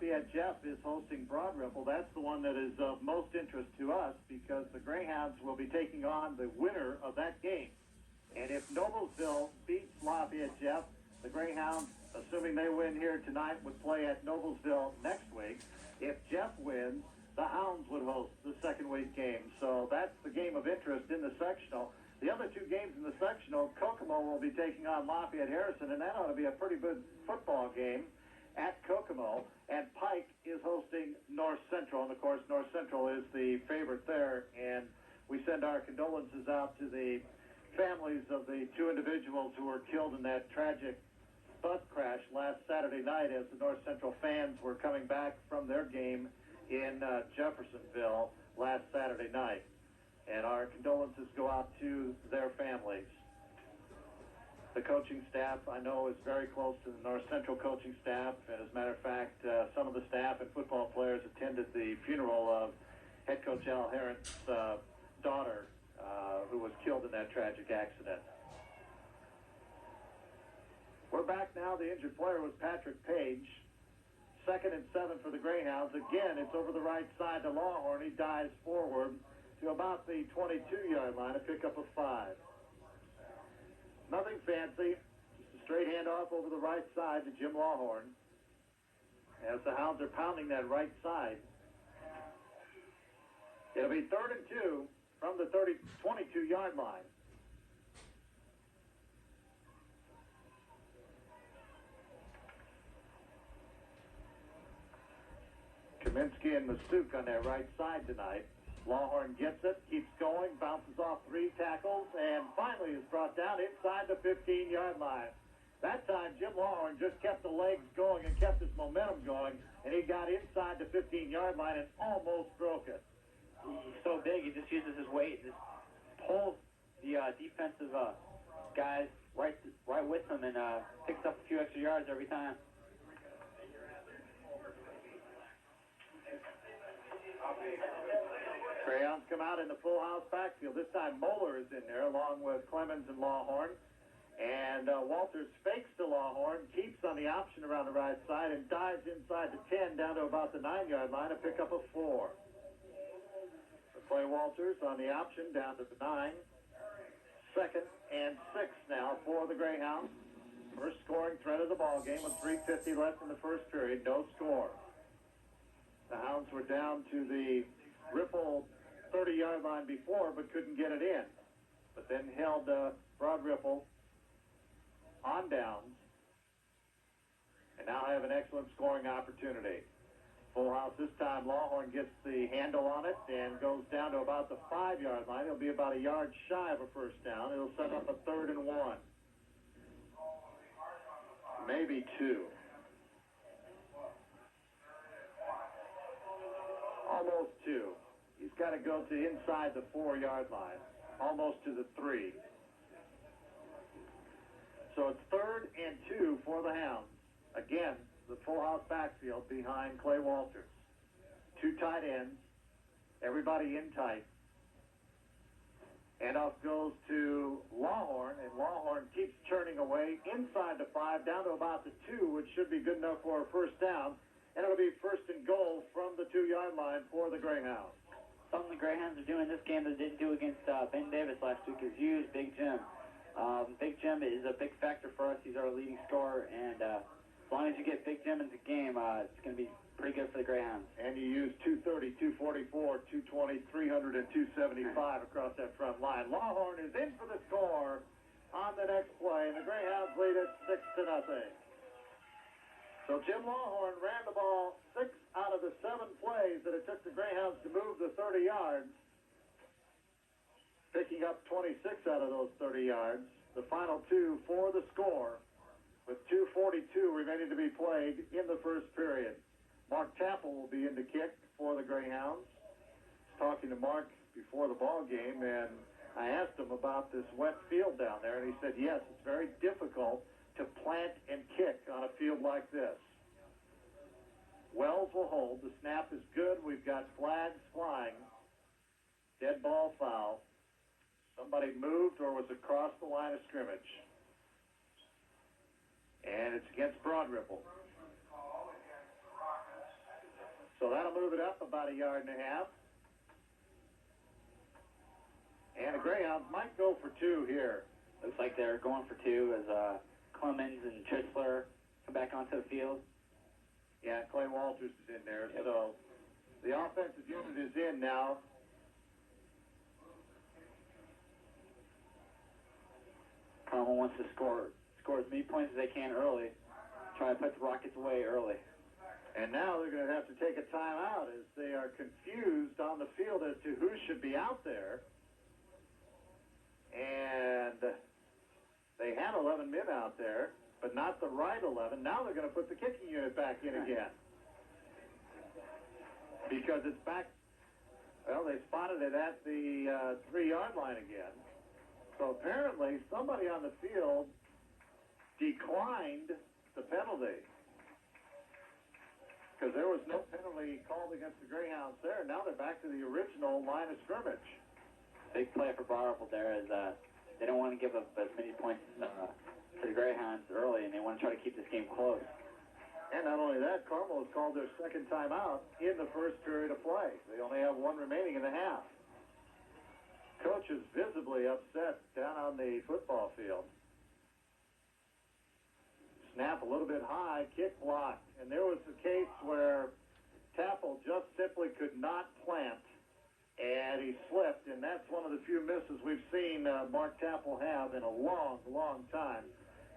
Lafayette Jeff is hosting Broad Ripple. That's the one that is of most interest to us because the Greyhounds will be taking on the winner of that game. And if Noblesville beats Lafayette Jeff, the Greyhounds, assuming they win here tonight, would play at Noblesville next week. If Jeff wins, the Hounds would host the second week game. So that's the game of interest in the sectional. The other two games in the sectional, Kokomo will be taking on Lafayette Harrison, and that ought to be a pretty good football game at Kokomo. And Pike is hosting North Central, and of course North Central is the favorite there. And we send our condolences out to the families of the two individuals who were killed in that tragic bus crash last Saturday night as the North Central fans were coming back from their game in Jeffersonville last Saturday night. And our condolences go out to their families. The coaching staff, I know, is very close to the North Central coaching staff. And as a matter of fact, some of the staff and football players attended the funeral of head coach Al Herent's daughter, who was killed in that tragic accident. We're back now. The injured player was Patrick Page. 2nd and 7 for the Greyhounds. Again, it's over the right side to Lawhorn. He dives forward to about the 22-yard line, a pickup of 5. Nothing fancy, just a straight handoff over the right side to Jim Lawhorn as the Hounds are pounding that right side. It'll be 3rd and 2 from the 22-yard line. Kaminsky and Masuk on that right side tonight. Lawhorn gets it, keeps going, bounces off 3 tackles, and finally is brought down inside the 15-yard line. That time, Jim Lawhorn just kept the legs going and kept his momentum going, and he got inside the 15-yard line and almost broke it. He's so big, he just uses his weight, just pulls the defensive guys right with him and picks up a few extra yards every time. Greyhounds come out in the full house backfield. This time Moeller is in there along with Clemens and Lawhorn. And Walters fakes to Lawhorn, keeps on the option around the right side, and dives inside the 10 down to about the 9-yard line, a pickup of 4. So Clay Walters on the option down to the 9. 2nd and 6 now for the Greyhounds. First scoring threat of the ball game with 3:50 left in the first period. No score. The Hounds were down to the Ripple 30-yard line before, but couldn't get it in. But then held Broad Ripple on downs, and now have an excellent scoring opportunity. Full house this time. Lawhorn gets the handle on it and goes down to about the 5-yard line. It'll be about a yard shy of a first down. It'll set up a 3rd and 1. Maybe 2. Almost 2. He's got to go to inside the 4-yard line, almost to the 3. So it's 3rd and 2 for the Hounds. Again, the full house backfield behind Clay Walters. 2 tight ends, everybody in tight. Handoff goes to Lawhorn, and Lawhorn keeps churning away inside the 5, down to about the 2, which should be good enough for a first down. And it'll be 1st and goal from the 2-yard line for the Greyhounds. Something the Greyhounds are doing this game that they didn't do against Ben Davis last week is use Big Jim. Big Jim is a big factor for us. He's our leading scorer, and as long as you get Big Jim into the game, it's going to be pretty good for the Greyhounds. And you use 230, 244, 220, 300, and 275 across that front line. Lawhorn is in for the score on the next play, and the Greyhounds lead it 6-0. So Jim Lawhorn ran the ball 6 out of the 7 plays that it took the Greyhounds to move the 30 yards, picking up 26 out of those 30 yards. The final 2 for the score, with 2:42 remaining to be played in the first period. Mark Tapple will be in to kick for the Greyhounds. I was talking to Mark before the ball game, and I asked him about this wet field down there, and he said, yes, it's very difficult to plant and kick on a field like this. Wells will hold. The snap is good. We've got flags flying. Dead ball foul. Somebody moved or was across the line of scrimmage. And it's against Broad Ripple. that'll move it up about 1.5 yards. And the Greyhounds might go for 2 here. Looks like they're going for 2 as Clemens and Trisler come back onto the field. Yeah, Clay Walters is in there. Yep. So the offensive unit is in now. Carmel wants to score as many points as they can early. Try to put the Rockets away early. And now they're going to have to take a timeout as they are confused on the field as to who should be out there. And they had 11 men out there, but not the right 11. Now they're going to put the kicking unit back in again. Because it's back, well, they spotted it at the 3-yard line again. So apparently somebody on the field declined the penalty. Because there was no penalty called against the Greyhounds there. Now they're back to the original line of scrimmage. Big play for Barple there is they don't want to give up as many points to the Greyhounds early, and they want to try to keep this game close. And not only that, Carmel has called their second timeout in the first period of play. They only have 1 remaining in the half. Coach is visibly upset down on the football field. Snap a little bit high, kick blocked. And there was a case where Tapple just simply could not plant, and he slipped. And that's one of the few misses we've seen Mark Tapple have in a long, long time,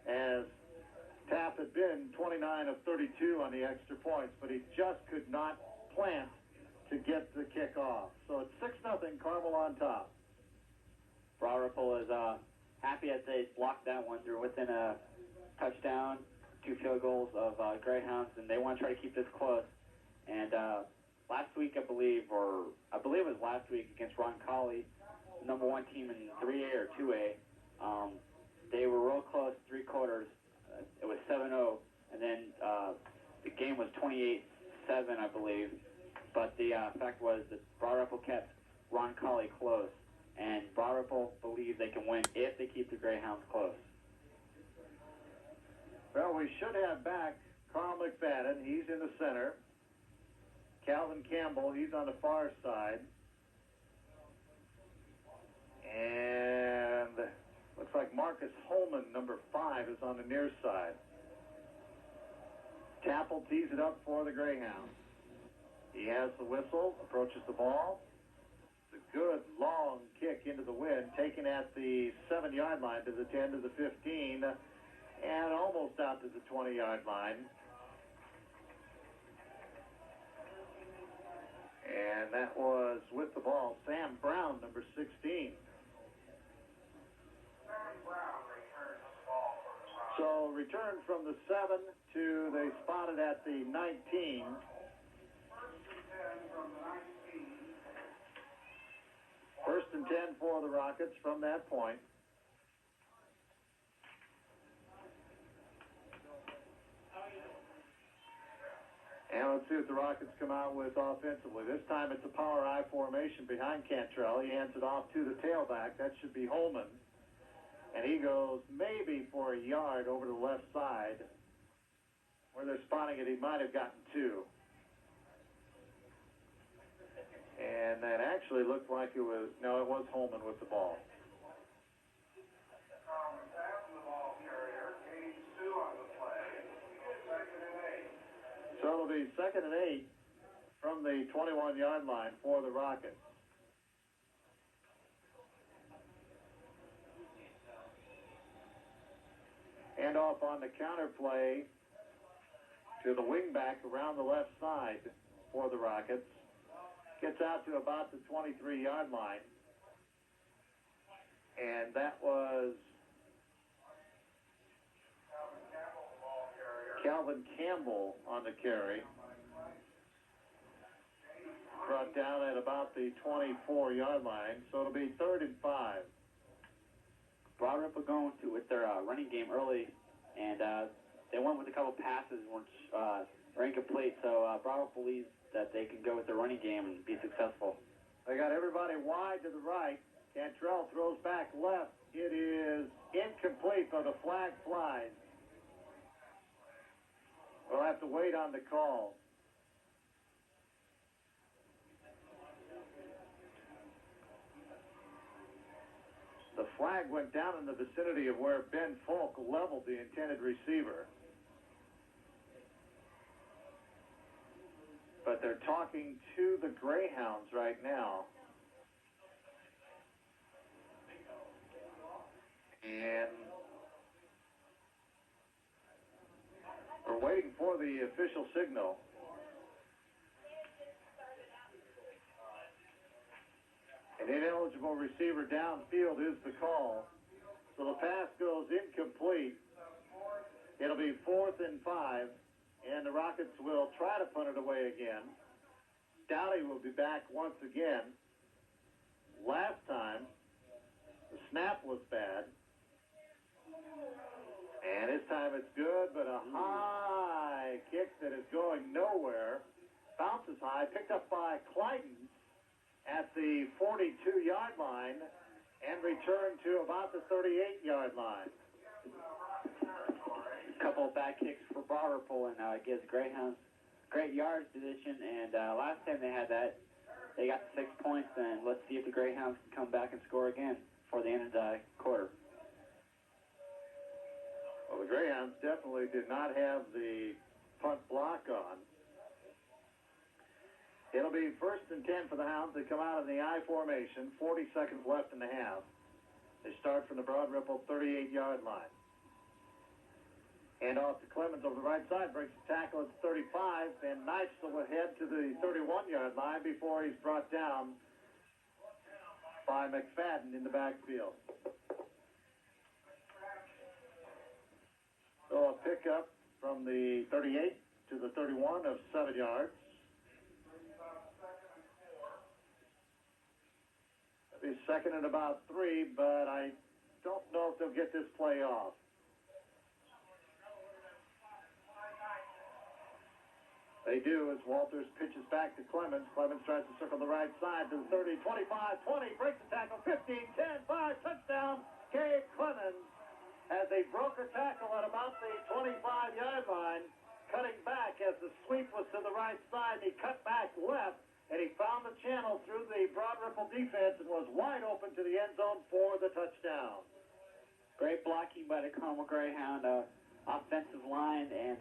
as Tapp had been 29 of 32 on the extra points, but he just could not plant to get the kick off. So it's 6-0, Carmel on top. Broad Ripple is happy that they blocked that one. They're within a touchdown, 2 field goals of Greyhounds, and they want to try to keep this close. And last week, I believe it was last week against Roncalli, number 1 team in 3A or 2A, they were real close, 3 quarters. It was 7-0, and then the game was 28-7, I believe. But the fact was that Broad Ripple kept Roncalli close, and Broad Ripple believe they can win if they keep the Greyhounds close. Well, we should have back Carl McFadden. He's in the center. Calvin Campbell, he's on the far side. And looks like Marcus Holman, number 5, is on the near side. Tapple tees it up for the Greyhounds. He has the whistle, approaches the ball. It's a good long kick into the wind, taken at the 7-yard line to the 10 to the 15, and almost out to the 20-yard line. And that was with the ball, Sam Brown, number 16. So return from the 7 to, they spotted at the 19. First and 10 for the Rockets from that point. And let's see what the Rockets come out with offensively. This time it's a power I formation behind Cantrell. He hands it off to the tailback. That should be Holman. And he goes maybe for a yard over to the left side. Where they're spotting it, he might have gotten 2. And that actually looked like it was, no, it was Holman with the ball. So it'll be 2nd and 8 from the 21-yard line for the Rockets. Hand off on the counter play to the wingback around the left side for the Rockets. Gets out to about the 23-yard line. And that was Calvin Campbell on the carry. Brought down at about the 24-yard line. So it'll be 3rd and 5. Broad Ripple going to with their running game early, and they went with a couple passes which are incomplete. So Broad Ripple believes that they can go with their running game and be successful. They got everybody wide to the right. Cantrell throws back left. It is incomplete, but the flag flies. We'll have to wait on the call. flag went down in the vicinity of where Ben Folk leveled the intended receiver. But they're talking to the Greyhounds right now. And we're waiting for the official signal. An ineligible receiver downfield is the call. So the pass goes incomplete. It'll be 4th and 5, and the Rockets will try to punt it away again. Dowdy will be back once again. Last time, the snap was bad. And this time it's good, but a high kick that is going nowhere. Bounces high, picked up by Clyden at the 42-yard line and returned to about the 38-yard line. A couple of back kicks for Broad Ripple, and gives Greyhounds great yards position. And last time they had that, they got 6 points. And let's see if the Greyhounds can come back and score again before the end of the quarter. Well, the Greyhounds definitely did not have the punt block on. It'll be 1st and 10 for the Hounds. They come out in the I formation, 40 seconds left in the half. They start from the Broad Ripple 38-yard line. Hand off to Clemens over the right side, breaks the tackle at the 35, and knifes ahead to the 31-yard line before he's brought down by McFadden in the backfield. So a pickup from the 38 to the 31 of 7 yards. That'll be 2nd and about 3, but I don't know if they'll get this play off. They do as Walters pitches back to Clemens. Clemens tries to circle the right side to the 30, 25, 20, breaks the tackle, 15, 10, 5, touchdown, Gabe Clemens, as they broke a tackle at about the 25-yard line, cutting back as the sweep was to the right side. He cut back left, and he found the channel through the Broad Ripple defense and was wide open to the end zone for the touchdown. Great blocking by the Carmel Greyhound offensive line, and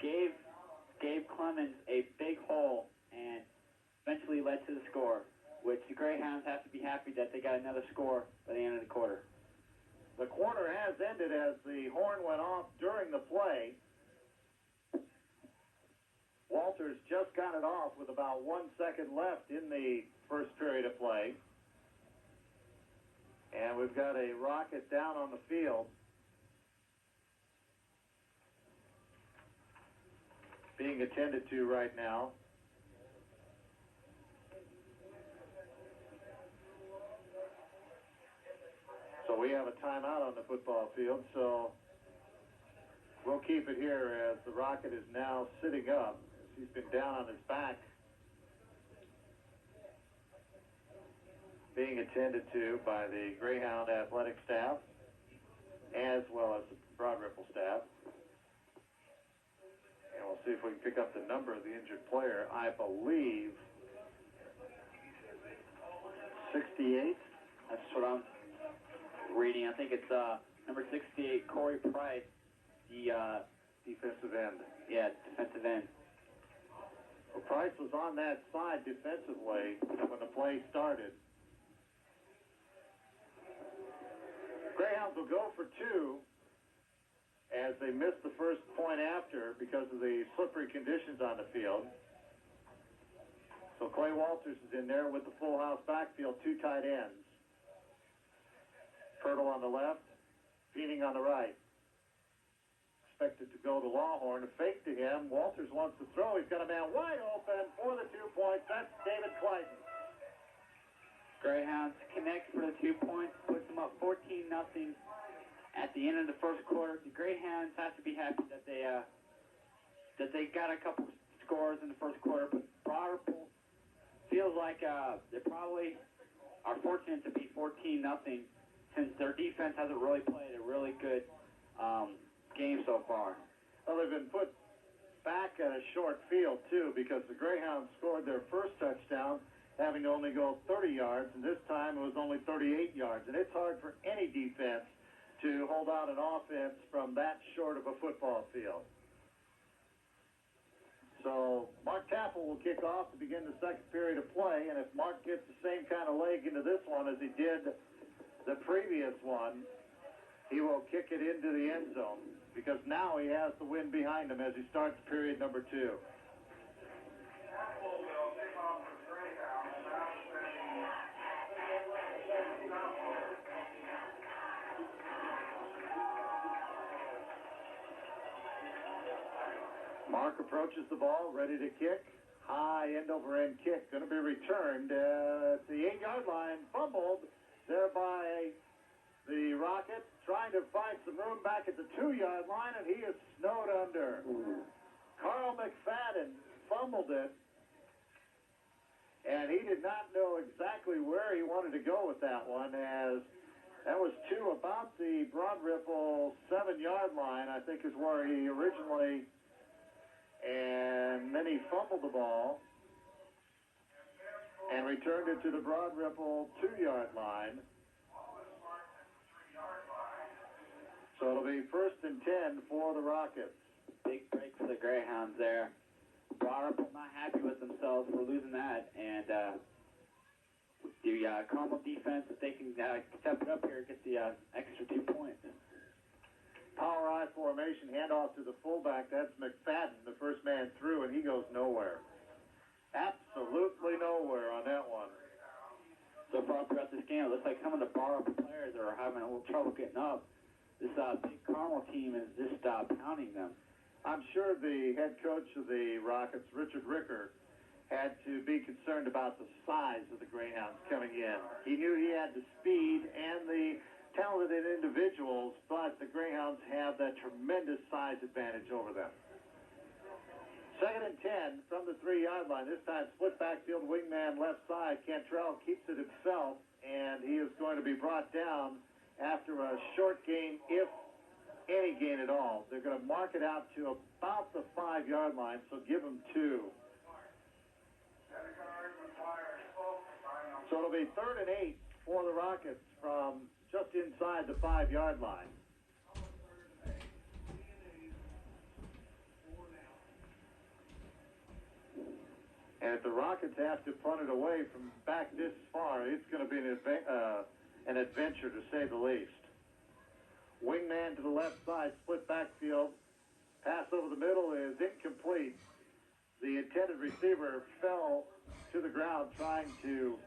gave Clemens a big hole and eventually led to the score, which the Greyhounds have to be happy that they got another score by the end of the quarter. The quarter has ended as the horn went off during the play. Walters just got it off with about 1 second left in the first period of play. And we've got a Rocket down on the field. Being attended to right now. So we have a timeout on the football field, so we'll keep it here as the Rocket is now sitting up. He's been down on his back, being attended to by the Greyhound athletic staff as well as the Broad Ripple staff. And we'll see if we can pick up the number of the injured player. I believe 68. That's what I'm reading. I think it's number 68, Corey Price, the defensive end. Yeah, defensive end. Well, Price was on that side defensively when the play started. Greyhounds will go for 2 as they missed the first point after because of the slippery conditions on the field. So Clay Walters is in there with the full house backfield, 2 tight ends. Pirtle on the left, Feening on the right. Expected to go to Lawhorn, a fake to him. Walters wants to throw. He's got a man wide open for the 2 points. That's David Clyden. Greyhounds connect for the 2 points, puts them up 14-0 at the end of the first quarter. The Greyhounds have to be happy that they got a couple scores in the first quarter, but Broad Ripple feels like they probably are fortunate to be 14-0 since their defense hasn't really played a really good game so far. Well, they've been put back at a short field, too, because the Greyhounds scored their first touchdown having to only go 30 yards, and this time it was only 38 yards. And it's hard for any defense to hold out an offense from that short of a football field. So Mark Tappel will kick off to begin the second period of play, and if Mark gets the same kind of leg into this one as he did the previous one, he will kick it into the end zone, because now he has the wind behind him as he starts period number 2. Mark approaches the ball, ready to kick. High end-over-end kick, going to be returned at the 8-yard line. Fumbled there by the Rocket, trying to find some room back at the 2-yard line, and he is snowed under. Carl McFadden fumbled it, and he did not know exactly where he wanted to go with that one, as that was to about the Broad Ripple 7-yard line, I think is where he originally... And then he fumbled the ball and returned it to the Broad Ripple 2-yard line. So it'll be 1st and 10 for the Rockets. Big break for the Greyhounds there. Broad Ripple not happy with themselves for losing that, and the Carmel defense, if they can step it up here, get the extra 2 points. Power I formation, handoff to the fullback. That's McFadden, the first man through, and he goes nowhere. Absolutely nowhere on that one. So far throughout this game, it looks like some of the bar players are having a little trouble getting up. This big Carmel team is just pounding them. I'm sure the head coach of the Rockets, Richard Ricker, had to be concerned about the size of the Greyhounds coming in. He knew he had the speed and the talented individuals, but the Greyhounds have that tremendous size advantage over them. 2nd and 10 from the 3-yard line. This time split backfield, wingman left side. Cantrell keeps it himself, and he is going to be brought down after a short gain, if any gain at all. They're going to mark it out to about the 5-yard line, so give him 2. So it'll be 3rd and 8 for the Rockets from just inside the 5-yard line. And if the Rockets have to punt it away from back this far, it's going to be an adventure, to say the least. Wingman to the left side, split backfield. Pass over the middle is incomplete. The intended receiver fell to the ground trying to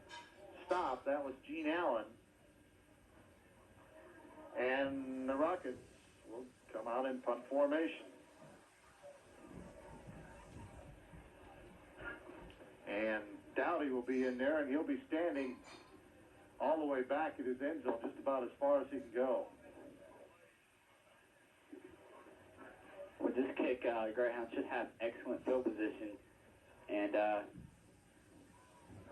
stop. That was Gene Allen. And the Rockets will come out in punt formation. And Dowdy will be in there, and he'll be standing all the way back at his end zone, just about as far as he can go. With this kick, Greyhounds should have excellent field position. And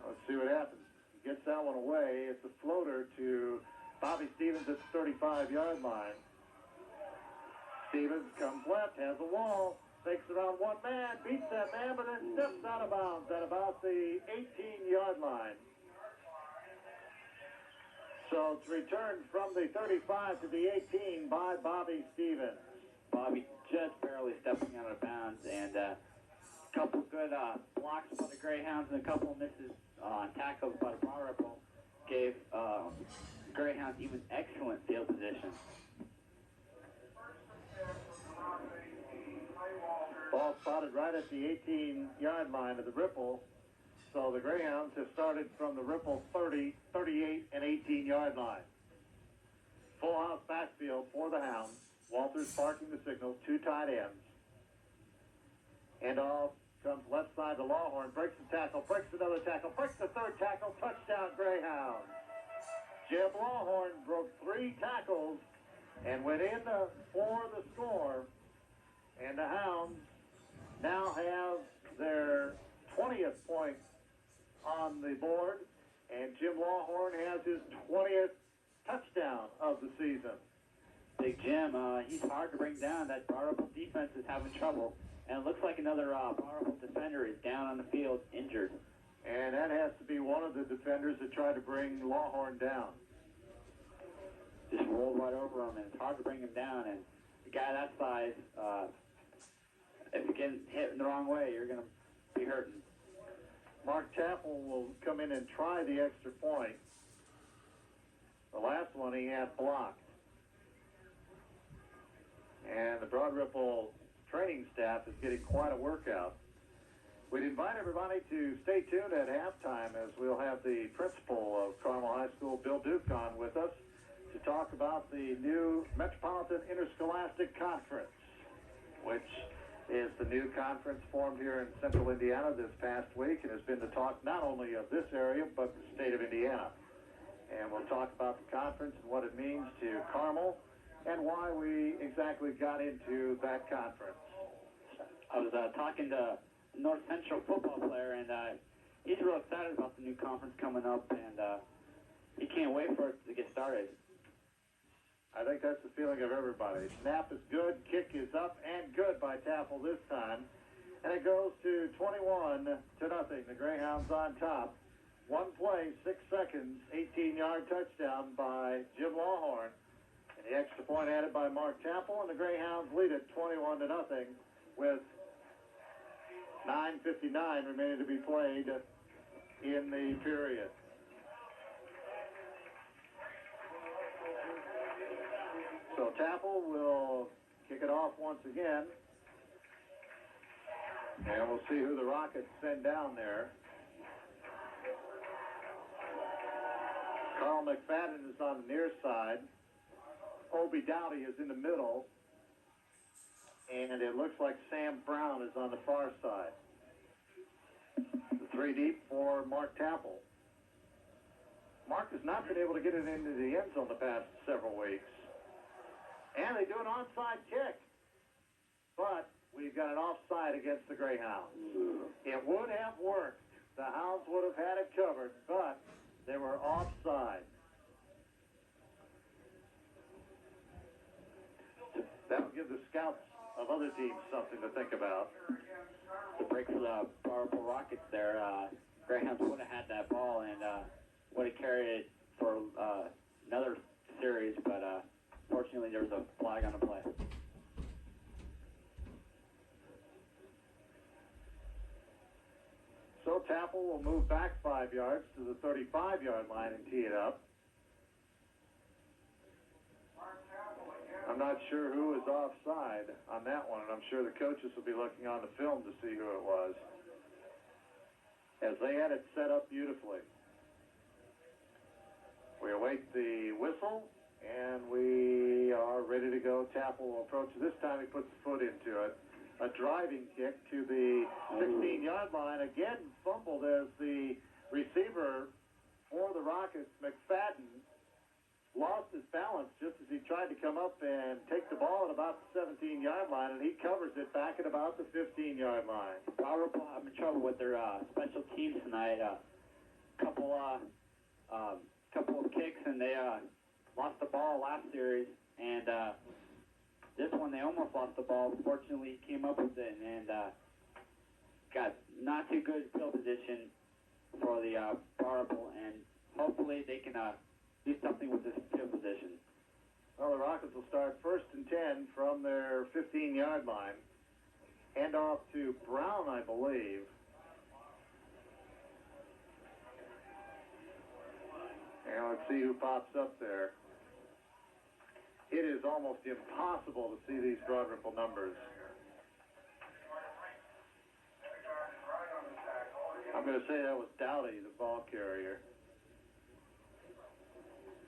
let's see what happens. He gets that one away. It's a floater to Bobby Stevens at the 35-yard line. Stevens comes left, has a wall, takes around one man, beats that man, but then steps out of bounds at about the 18-yard line. So it's returned from the 35 to the 18 by Bobby Stevens. Bobby just barely stepping out of bounds, and a couple good blocks by the Greyhounds and a couple misses on tackles by the Broad Ripple gave Greyhounds even excellent field position. Ball spotted right at the 18-yard line of the Ripple. So the Greyhounds have started from the Ripple 30, 38, and 18-yard line. Full house backfield for the Hounds. Walters parking the signal, 2 tight ends. Handoff comes left side to Lawhorn, breaks the tackle, breaks another tackle, breaks the 3rd tackle, touchdown Greyhounds. Jim Lawhorn broke 3 tackles and went in for the score. And the Hounds now have their 20th point on the board, and Jim Lawhorn has his 20th touchdown of the season. Big Jim, he's hard to bring down. That Broad Ripple defense is having trouble. And it looks like another Broad Ripple defender is down on the field, injured. And that has to be one of the defenders that tried to bring Lawhorn down. Just rolled right over him, and it's hard to bring him down. And a guy that size, if you get hit in the wrong way, you're going to be hurting. Mark Chappell will come in and try the extra point. The last one he had blocked. And the Broad Ripple training staff is getting quite a workout. We'd invite everybody to stay tuned at halftime, as we'll have the principal of Carmel High School, Bill Duke, on with us to talk about the new Metropolitan Interscholastic Conference, which is the new conference formed here in central Indiana this past week, and has been the talk not only of this area, but the state of Indiana. And we'll talk about the conference and what it means to Carmel and why we exactly got into that conference. I was talking to a North Central football player, and he's real excited about the new conference coming up, and he can't wait for it to get started. I think that's the feeling of everybody. Snap is good, kick is up and good by Taffel this time. And it goes to 21-0. The Greyhounds on top. One play, 6 seconds, 18-yard touchdown by Jim Lawhorn. And the extra point added by Mark Taffel, and the Greyhounds lead it 21-0 with 9:59 remaining to be played in the period. So Taffel will kick it off once again. And we'll see who the Rockets send down there. Carl McFadden is on the near side. Obie Dowdy is in the middle. And it looks like Sam Brown is on the far side. The 3 deep for Mark Taffel. Mark has not been able to get it into the end zone the past several weeks. And they do an onside kick. But we've got an offside against the Greyhounds. It would have worked. The Hounds would have had it covered, but they were offside. That'll give the scouts of other teams something to think about. The break for the powerful Rockets there. Greyhounds would have had that ball and would have carried it for another series, but fortunately there was a flag on the play. So Taffel will move back 5 yards to the 35-yard line and tee it up. I'm not sure who is offside on that one, and I'm sure the coaches will be looking on the film to see who it was, as they had it set up beautifully. We await the whistle, and we are ready to go. Taffel will approach. This time he puts the foot into it. A driving kick to the 16-yard line. Again, fumbled as the receiver for the Rockets, McFadden, lost his balance just as he tried to come up and take the ball at about the 17-yard line, and he covers it back at about the 15-yard line. Power Ripple having trouble with their special teams tonight. Couple of kicks, and they lost the ball last series, and this one they almost lost the ball. Fortunately, he came up with it and got not too good field position for the Power Ripple, and hopefully they can do something with this field position. Well, the Rockets will start 1st and 10 from their 15-yard line. Hand off to Brown, I believe. And let's see who pops up there. It is almost impossible to see these Broad Ripple numbers. I'm going to say that was Dowdy, the ball carrier.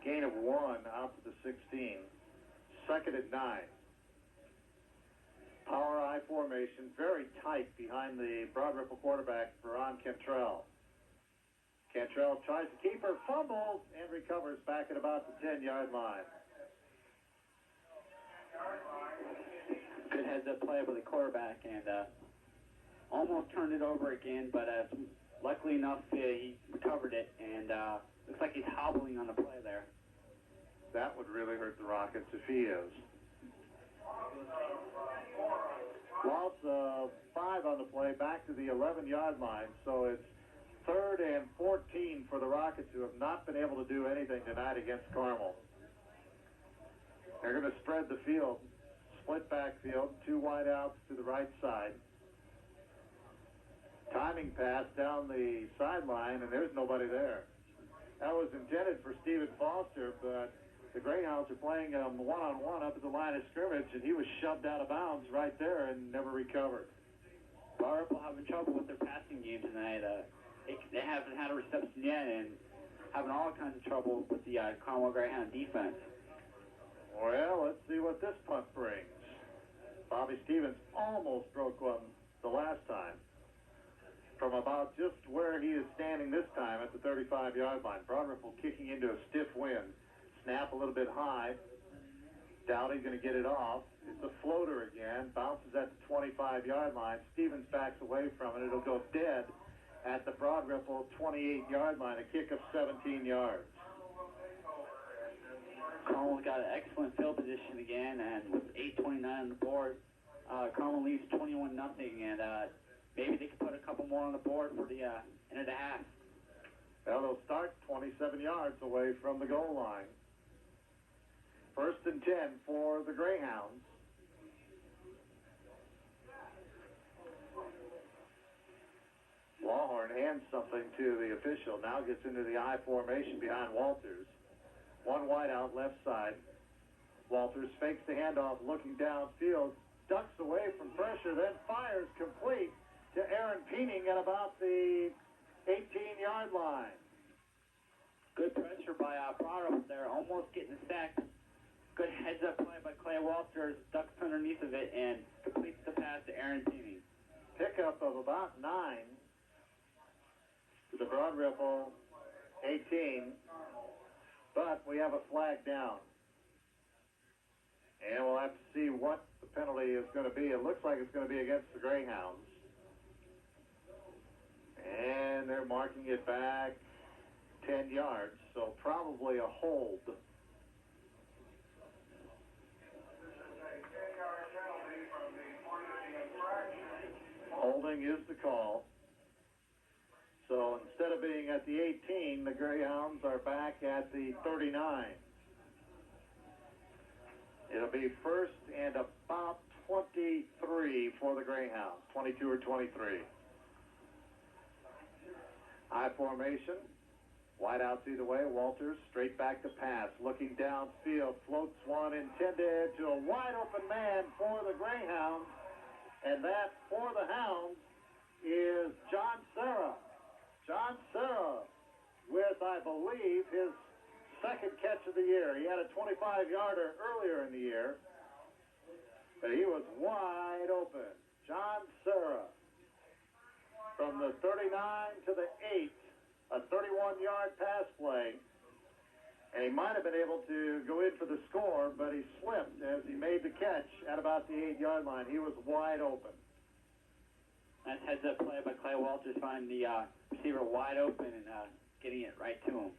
Gain of 1 out to the 16. 2nd and 9. Power I formation, very tight behind the Broad Ripple quarterback, Veron Cantrell. Cantrell tries to keep her, fumbles, and recovers back at about the 10-yard line. Good heads-up play by the quarterback, and almost turned it over again, but luckily enough, he recovered it, and looks like he's hobbling on the play there. That would really hurt the Rockets if he is. Loss of 5 on the play, back to the 11-yard line, so it's 3rd and 14 for the Rockets, who have not been able to do anything tonight against Carmel. They're going to spread the field, split backfield, 2 wideouts to the right side. Timing pass down the sideline, and there's nobody there. That was intended for Stephen Foster, but the Greyhounds are playing him one-on-one up at the line of scrimmage, and he was shoved out of bounds right there and never recovered. Broad Ripple having trouble with their passing game tonight. They haven't had a reception yet and having all kinds of trouble with the Carmel Greyhound defense. Well, let's see what this punt brings. Bobby Stevens almost broke one the last time. From about just where he is standing this time at the 35-yard line. Broad Ripple kicking into a stiff wind. Snap a little bit high. Dowdy's going to get it off. It's a floater again. Bounces at the 25-yard line. Stevens backs away from it. It'll go dead at the Broad Ripple 28-yard line. A kick of 17 yards. Carmel's got an excellent field position again, and with 8:29 on the board, Carmel leads 21-0, and maybe they can put a couple more on the board for the end of the half. Well, they'll start 27 yards away from the goal line. 1st and 10 for the Greyhounds. Lawhorn hands something to the official, now gets into the I formation behind Walters. 1 wide out left side. Walters fakes the handoff, looking downfield, ducks away from pressure, then fires complete to Aaron Peening at about the 18-yard line. Good pressure by Broad Ripple there, almost getting the sack. Good heads-up play by Clay Walters, ducks underneath of it, and completes the pass to Aaron Peening. Pickup of about 9 to the Broad Ripple 18. But we have a flag down. And we'll have to see what the penalty is going to be. It looks like it's going to be against the Greyhounds. And they're marking it back 10 yards, so probably a hold. Holding is the call. So instead of being at the 18, the Greyhounds are back at the 39. It'll be 1st and about 23 for the Greyhounds, 22 or 23. I formation, wide out either way. Walters straight back to pass, looking downfield, floats one intended to a wide open man for the Greyhounds, and that for the Hounds is John Serra. John Serra with, I believe, his 2nd catch of the year. He had a 25-yarder earlier in the year, but he was wide open. John Serra from the 39 to the 8, a 31-yard pass play, and he might have been able to go in for the score, but he slipped as he made the catch at about the 8-yard line. He was wide open. Nice heads-up play by Clay Walters, finding the receiver wide open and getting it right to him.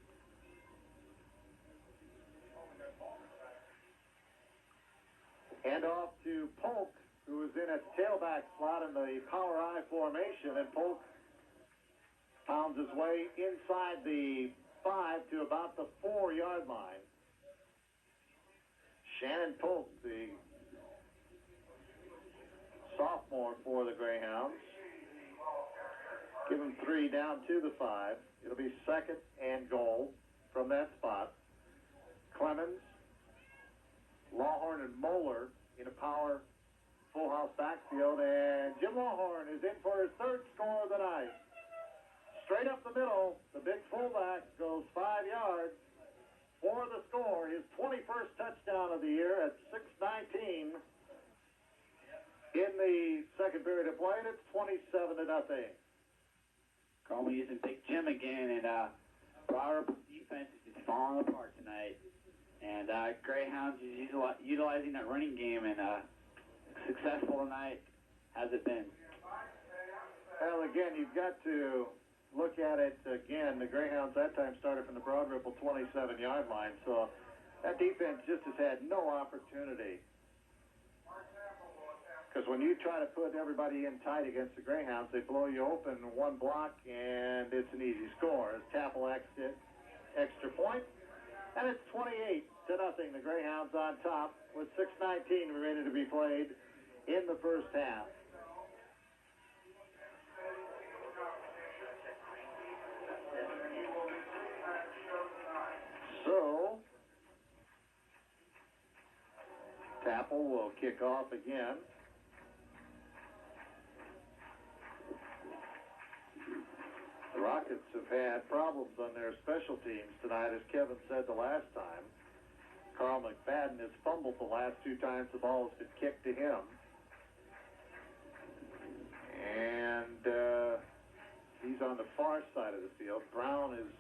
Hand off to Polk, who is in a tailback slot in the power I formation, and Polk pounds his way inside the 5 to about the 4-yard line. Shannon Polk, the sophomore for the Greyhounds. Give him 3 down to the 5. It'll be 2nd and goal from that spot. Clemens, Lawhorn, and Moeller in a power full house backfield, and Jim Lawhorn is in for his 3rd score of the night. Straight up the middle, the big fullback goes 5 yards for the score, his 21st touchdown of the year at 6:19 in the 2nd period of play, and it's 27-0. Carmel using Big Jim again, and Broad Ripple's defense is just falling apart tonight. And Greyhounds is utilizing that running game, and successful tonight has it been. Well, again, you've got to look at it again. The Greyhounds that time started from the Broad Ripple 27-yard line, so that defense just has had no opportunity. Because when you try to put everybody in tight against the Greyhounds, they blow you open one block, and it's an easy score. As Tapple extra point, and it's 28-0. The Greyhounds on top with 6:19 remaining to be played in the first half. So, Tapple will kick off again. The Rockets have had problems on their special teams tonight, as Kevin said the last time. Carl McFadden has fumbled the last two times the ball has been kicked to him. And he's on the far side of the field. Brown is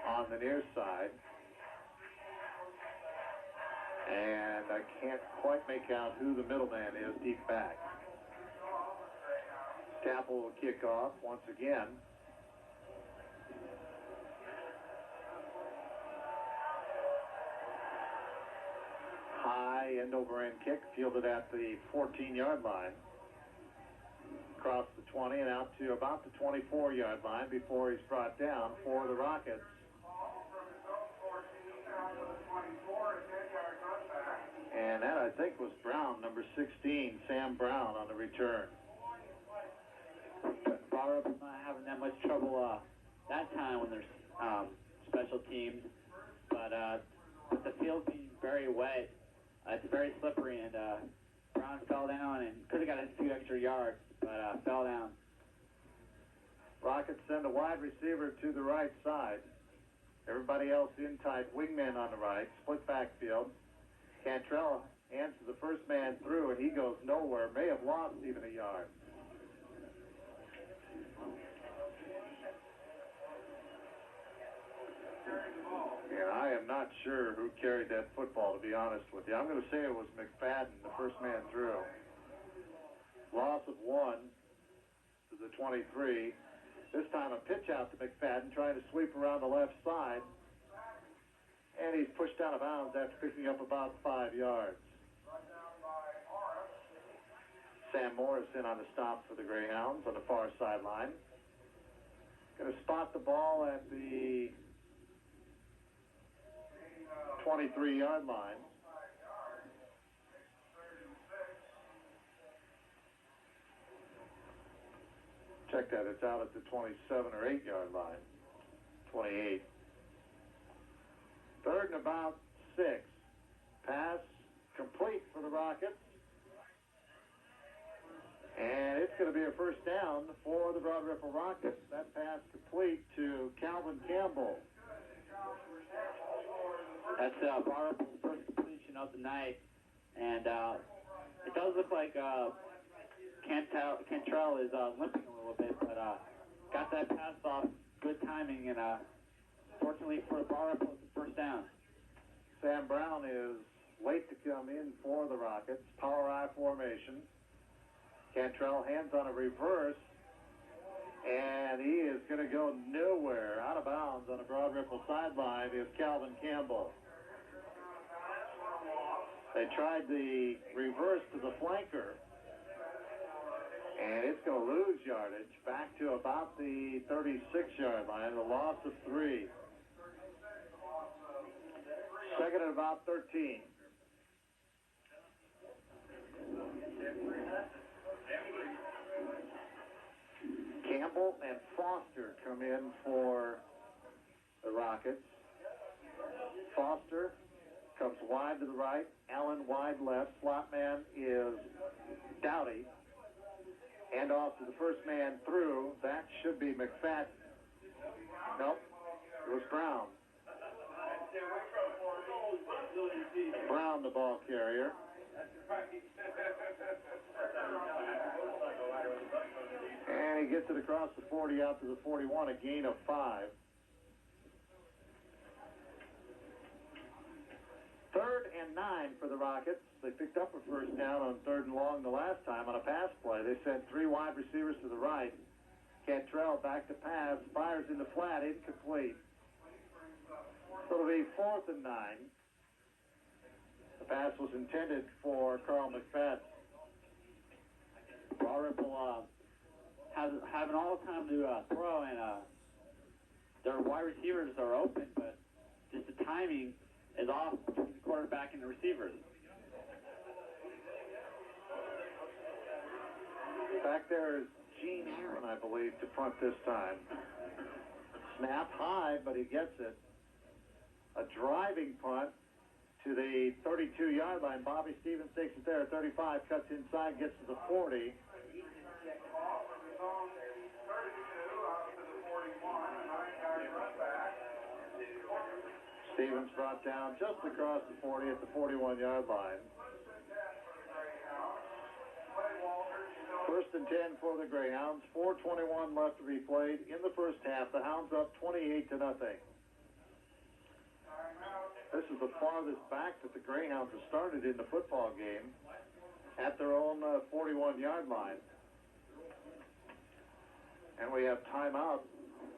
on the near side. And I can't quite make out who the middleman is deep back. Tapple will kick off once again. High end-over-end kick fielded at the 14-yard line. Across the 20 and out to about the 24-yard line before he's brought down for the Rockets. And that, I think, was Brown, number 16, Sam Brown, on the return. Broad Ripple's not having that much trouble that time when there's special teams, but with the field being very wet, it's very slippery, and Brown fell down and could have got a few extra yards, but fell down. Rockets send a wide receiver to the right side. Everybody else in tight, wingman on the right, split backfield. Cantrell hands to the first man through, and he goes nowhere, may have lost even a yard. And I am not sure who carried that football, to be honest with you. I'm going to say it was McFadden, the first man through. Loss of 1 to the 23. This time a pitch out to McFadden, trying to sweep around the left side. And he's pushed out of bounds after picking up about 5 yards. Sam Morrison on the stop for the Greyhounds on the far sideline. Going to spot the ball at the 23-yard line. Check that, it's out at the 27 or 8-yard line. 28. Third and about 6. Pass complete for the Rockets. And it's going to be a first down for the Broad Ripple Rockets. That pass complete to Calvin Campbell. That's Broad Ripple's first completion of the night. And it does look like Cantrell is limping a little bit, but got that pass off. Good timing, and fortunately for Broad Ripple, it's a first down. Sam Brown is late to come in for the Rockets. Power I formation. Cantrell hands on a reverse, and he is going to go nowhere. Out of bounds on the Broad Ripple sideline is Calvin Campbell. They tried the reverse to the flanker, and it's going to lose yardage back to about the 36-yard line, a loss of 3. Second and about 13. Campbell and Foster come in for the Rockets. Foster comes wide to the right, Allen wide left. Slot man is Dowdy. Hand off to the first man through. That should be McFadden. Nope, it was Brown. Brown, the ball carrier. And he gets it across the 40 out to the 41, a gain of 5. Third and 9 for the Rockets. They picked up a first down on 3rd and long the last time on a pass play. They sent 3 wide receivers to the right. Cantrell back to pass, fires in the flat, incomplete. So it'll be 4th and 9. The pass was intended for Carl McFadden. Broad Ripple having all the time to throw, and their wide receivers are open, but just the timing is off between the quarterback and the receivers. Back there is Gene Aaron, I believe, to punt this time. Snap high, but he gets it. A driving punt to the 32-yard line. Bobby Stevens takes it there at 35, cuts inside, gets to the 40. Stevens brought down just across the 40 at the 41-yard line. First and 10 for the Greyhounds. 4:21 left to be played in the first half. The Hounds up 28-0. This is the farthest back that the Greyhounds have started in the football game at their own 41-yard line. And we have timeout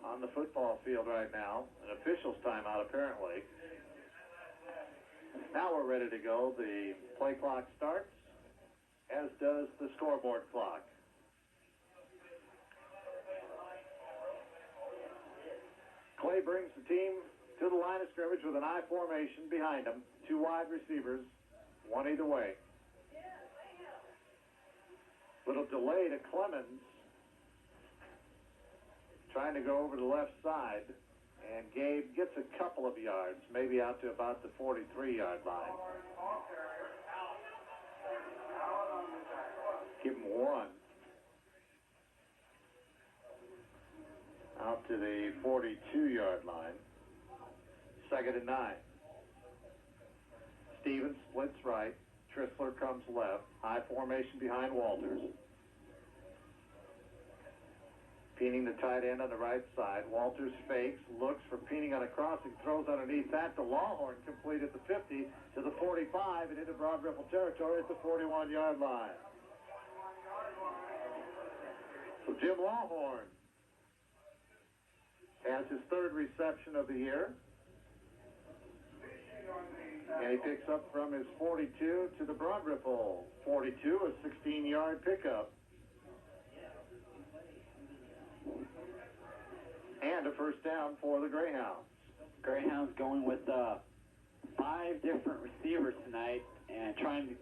on the football field right now, an official's timeout apparently. Now we're ready to go. The play clock starts, as does the scoreboard clock. Clay brings the team to the line of scrimmage with an I formation behind him. Two wide receivers, one either way. Little delay to Clemens, trying to go over the left side, and Gabe gets a couple of yards, maybe out to about the 43-yard line. Give him one. Out to the 42-yard line. 2nd and 9. Stevens splits right. Trissler comes left. High formation behind Walters. Peening the tight end on the right side. Walters fakes, looks for Peening on a crossing, throws underneath that to Lawhorn, complete at the 50 to the 45 and into Broad Ripple territory at the 41-yard line. So Jim Lawhorn has his third reception of the year. And he picks up from his 42 to the Broad Ripple 42, a 16-yard pickup. And a first down for the Greyhounds. Greyhounds going with 5 different receivers tonight and trying to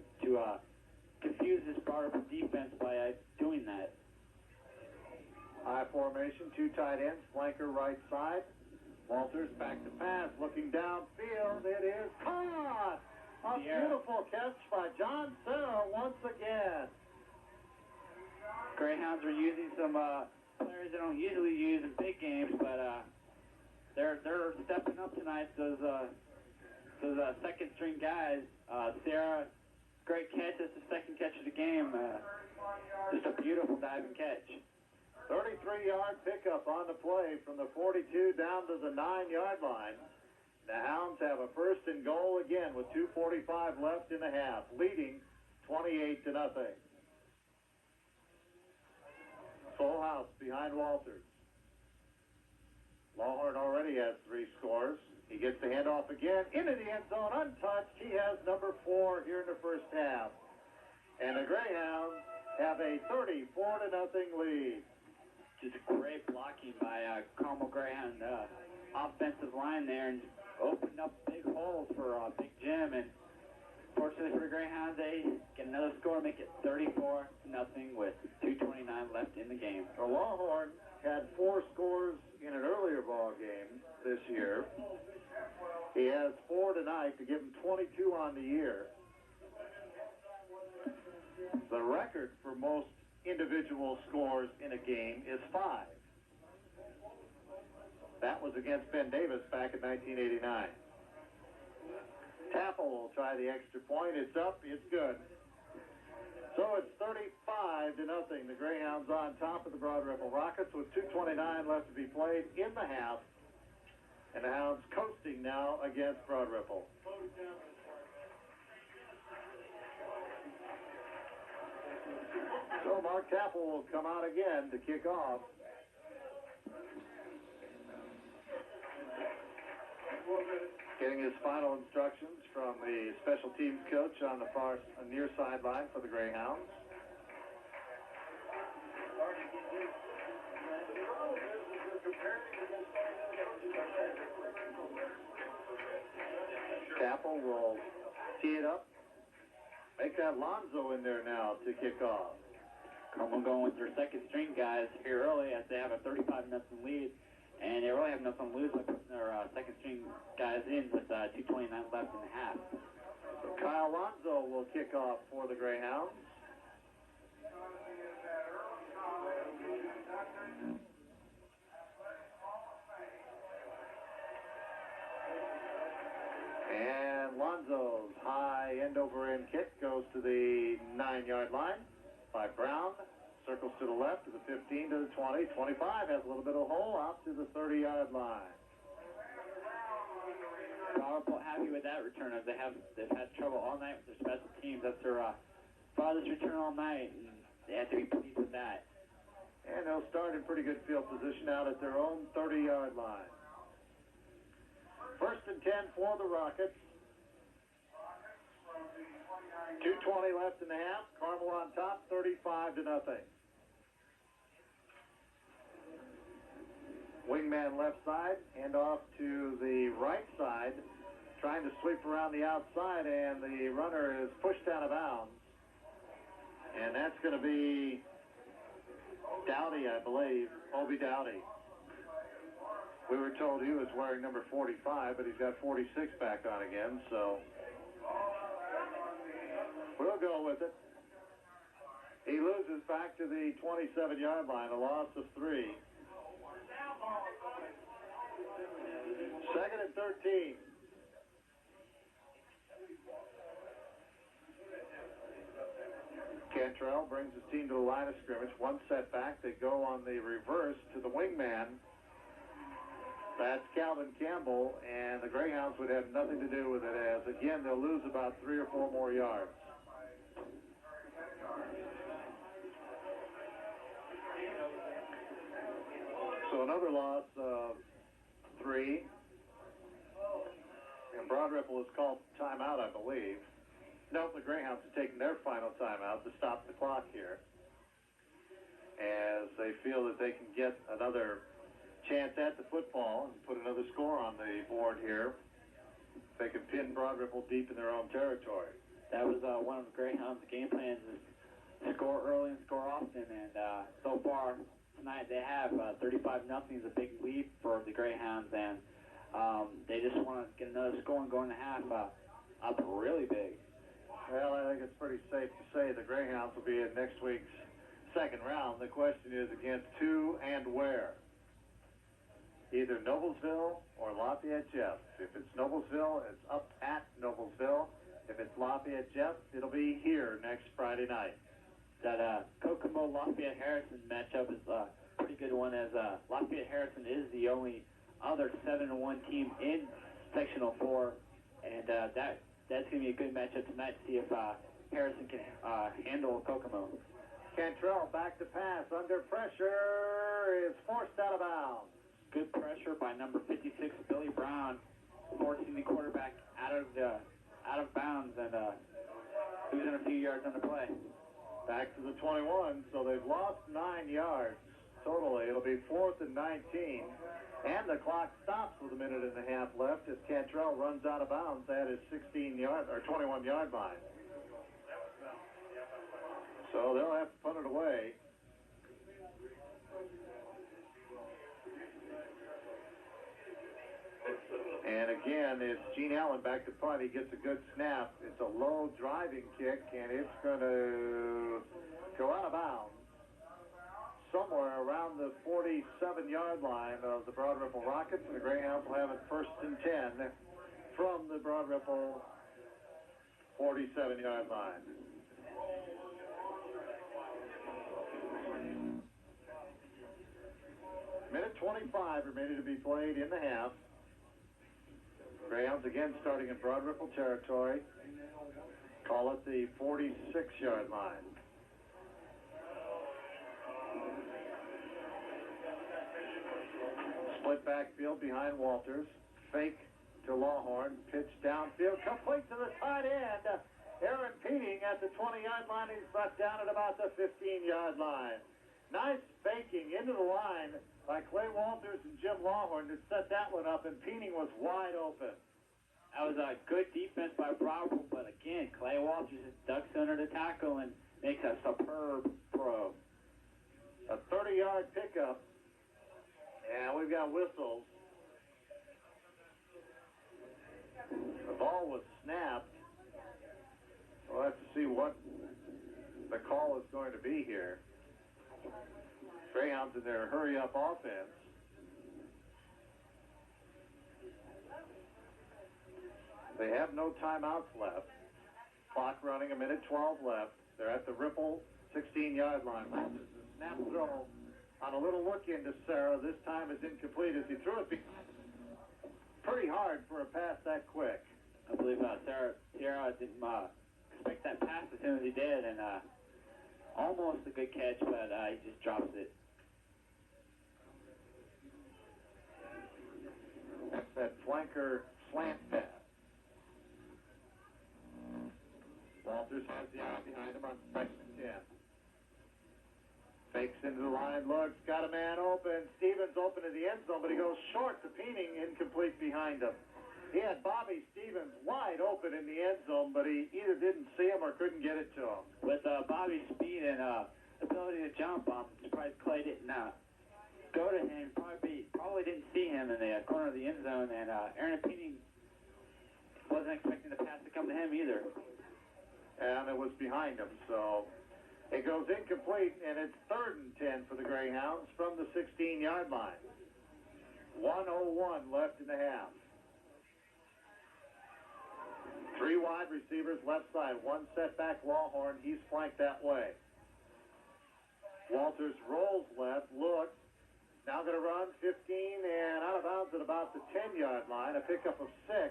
confuse this Broad Ripple defense by doing that. High formation, 2 tight ends, flanker right side. Walters back to pass, looking downfield. It is caught! A beautiful catch by John Serra once again. Greyhounds are using some players they don't usually use in big games, but they're stepping up tonight. Those second string guys. Serra, great catch. That's the second catch of the game. Just a beautiful diving catch. 33-yard pickup on the play from the 42 down to the 9-yard line. The Hounds have a first and goal again with 2:45 left in the half, leading 28-0. Full house behind Walters. Lawhorn already has 3 scores. He gets the handoff again into the end zone untouched. He has number 4 here in the first half. And the Greyhounds have a 34-0 lead. Just great blocking by Carmel Greyhound offensive line there, and opened up big holes for Big Jim. And fortunately for the Greyhounds, they get another score, make it 34-0 with 2:29 left in the game. Well, Lawhorn had 4 scores in an earlier ball game this year. He has 4 tonight to give him 22 on the year. The record for most individual scores in a game is 5. That was against Ben Davis back in 1989. Tapple will try the extra point. It's up. It's good. So it's 35-0. The Greyhounds on top of the Broad Ripple Rockets with 2:29 left to be played in the half. And the Hounds coasting now against Broad Ripple. So Mark Tapple will come out again to kick off. Getting his final instructions from the special teams coach on the near sideline for the Greyhounds. Make that Lonzo in there now to kick off. Carmel going with their second string guys here early as they have a 35-0 lead, and they really have nothing to lose by putting their second string guys in with 2:29 left in the half. So Kyle Lonzo will kick off for the Greyhounds. And Lonzo's high end-over-end kick goes to the 9-yard line by Brown. Circles to the left, to the 15, to the 20. 25 has a little bit of a hole out to the 30-yard line. Powerful, happy with that return as they've had trouble all night with their special teams. That's their farthest return all night, and they have to be pleased with that. And they'll start in pretty good field position out at their own 30-yard line. 1st and 10 for the Rockets. 2:20 left in the half. Carmel on top, 35-0. Wingman left side, hand off to the right side, trying to sweep around the outside, and the runner is pushed out of bounds. And that's going to be Dowdy, I believe, Obi Dowdy. We were told he was wearing number 45, but he's got 46 back on again, so we'll go with it. He loses back to the 27-yard line, a loss of 3. 2nd and 13. Cantrell brings his team to the line of scrimmage. One setback. They go on the reverse to the wingman. That's Calvin Campbell, and the Greyhounds would have nothing to do with it, as, again, they'll lose about 3 or 4 more yards. So another loss of 3. And Broad Ripple has called timeout, I believe. Nope, the Greyhounds have taken their final timeout to stop the clock here, as they feel that they can get another chance at the football and put another score on the board here. They can pin Broad Ripple deep in their own territory. That was one of the Greyhounds' game plans, is to score early and score often, and so far tonight they have 35-0 is a big lead for the Greyhounds, and they just want to get another score and go in the half up really big. Well, I think it's pretty safe to say the Greyhounds will be in next week's second round. The question is against who and where. Either Noblesville or Lafayette Jeff. If it's Noblesville, it's up at Noblesville. If it's Lafayette Jeff, it'll be here next Friday night. That Kokomo Lafayette Harrison matchup is a pretty good one, as Lafayette Harrison is the only other 7-1 team in sectional 4, and that's going to be a good matchup tonight to see if Harrison can handle Kokomo. Cantrell back to pass, under pressure, is forced out of bounds. Good pressure by number 56, Billy Brown, forcing the quarterback out of bounds and losing a few yards on the play. Back to the 21, so they've lost 9 yards totally. It'll be 4th and 19, and the clock stops with a minute and a half left as Cantrell runs out of bounds at his 16-yard or 21-yard line. So they'll have to punt it away. And again, it's Gene Allen back to punt. He gets a good snap. It's a low driving kick, and it's going to go out of bounds somewhere around the 47-yard line of the Broad Ripple Rockets, and the Greyhounds will have it 1st and 10 from the Broad Ripple 47-yard line. Minute 25 remaining to be played in the half. Greyhounds again starting in Broad Ripple territory. Call it the 46-yard line. Split backfield behind Walters. Fake to Lawhorn. Pitch downfield. Complete to the tight end. Aaron Peating at the 20-yard line. He's brought down at about the 15-yard line. Nice faking into the line by Clay Walters and Jim Lawhorn to set that one up, and Peating was wide open. That was a good defense by Bravo, but again, Clay Walters just ducks under the tackle and makes a superb throw. A 30-yard pickup, and we've got whistles. The ball was snapped. We'll have to see what the call is going to be here. Greyhounds in their hurry-up offense. They have no timeouts left. Clock running, 1:12 left. They're at the Ripple 16-yard line. Walters, a snap throw on a little look into Sarah. This time is incomplete as he threw it pretty hard for a pass that quick. I believe Sierra didn't expect that pass as soon as he did, and almost a good catch, but he just drops it. That's that flanker slant pass. Walters has the eye behind him on 2nd and 10. Fakes into the line, looks, got a man open. Stevens open in the end zone, but he goes short to Peening, incomplete behind him. He had Bobby Stevens wide open in the end zone, but he either didn't see him or couldn't get it to him. With Bobby's speed and ability to jump, I'm surprised Clay didn't go to him. Probably didn't see him in the corner of the end zone, and Aaron Peening wasn't expecting the pass to come to him either. And it was behind him, so it goes incomplete, and it's 3rd and 10 for the Greyhounds from the 16-yard line. 1:01 left in the half. 3 wide receivers left side, 1 setback Lawhorn. He's flanked that way. Walters rolls left, looks, now going to run 15 and out of bounds at about the 10-yard line. A pickup of 6,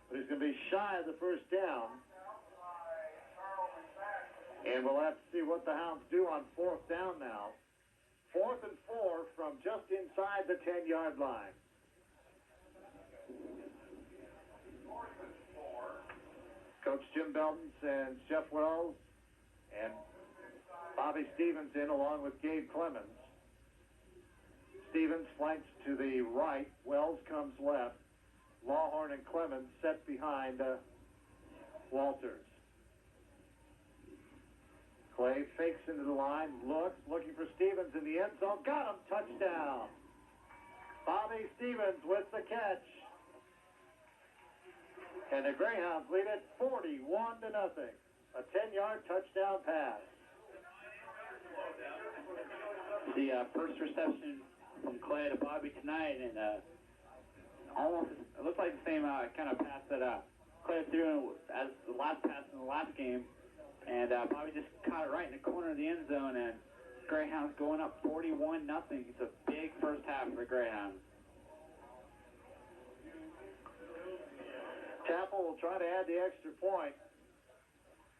but he's going to be shy of the first down. And we'll have to see what the Hounds do on 4th down now. 4th and 4 from just inside the 10-yard line. Coach Jim Belton sends Jeff Wells and Bobby Stevens in along with Gabe Clemens. Stevens flanks to the right. Wells comes left. Lawhorn and Clemens set behind Walters. Clay fakes into the line, looking for Stevens in the end zone. Got him, touchdown. Bobby Stevens with the catch. And the Greyhounds lead it 41-0. A 10-yard touchdown pass. The first reception from Clay to Bobby tonight, and almost it looks like the same kind of pass that Clay threw as the last pass in the last game. And Bobby just caught it right in the corner of the end zone, and Greyhounds going up 41-0. It's a big first half for the Greyhounds. Chappell will try to add the extra point.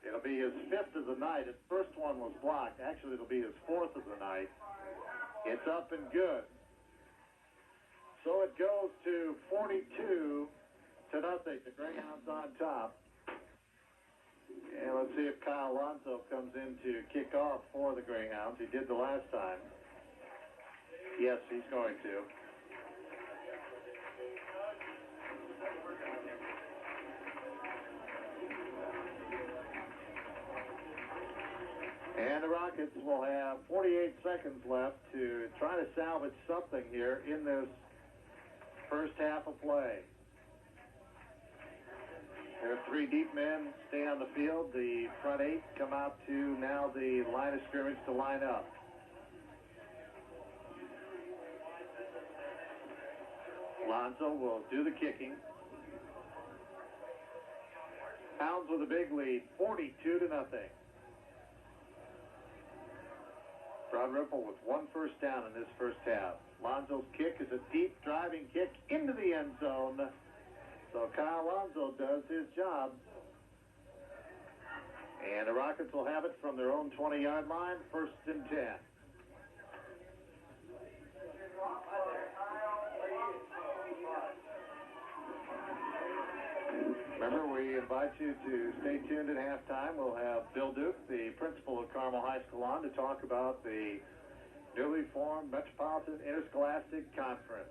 It'll be his 5th of the night. His first one was blocked. Actually, it'll be his 4th of the night. It's up and good. So it goes to 42-0. The Greyhounds on top. And let's see if Kyle Alonso comes in to kick off for the Greyhounds. He did the last time. Yes, he's going to. And the Rockets will have 48 seconds left to try to salvage something here in this first half of play. There are 3 deep men stay on the field. The front 8 come out to now the line of scrimmage to line up. Alonso will do the kicking. Hounds with a big lead, 42-0. Broad Ripple with 1 first down in this first half. Alonso's kick is a deep driving kick into the end zone. So Kyle Alonso does his job. And the Rockets will have it from their own 20-yard line, 1st and 10. Remember, we invite you to stay tuned at halftime. We'll have Bill Duke, the principal of Carmel High School, on to talk about the newly formed Metropolitan Interscholastic Conference.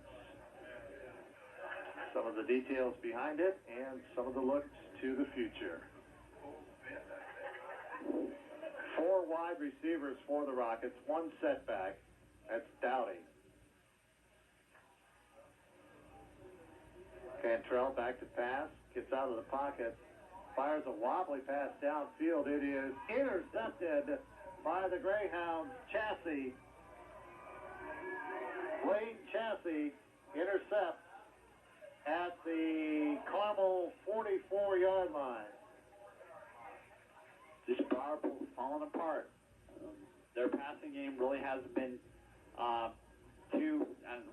some of the details behind it and some of the looks to the future. 4 wide receivers for the Rockets, 1 setback. That's Dowdy. Cantrell back to pass, gets out of the pocket, fires a wobbly pass downfield. It is intercepted by the Greyhounds. Chassis. Wayne Chassis intercepts at the Carmel 44-yard line. Just Barberville falling apart. Their passing game really hasn't been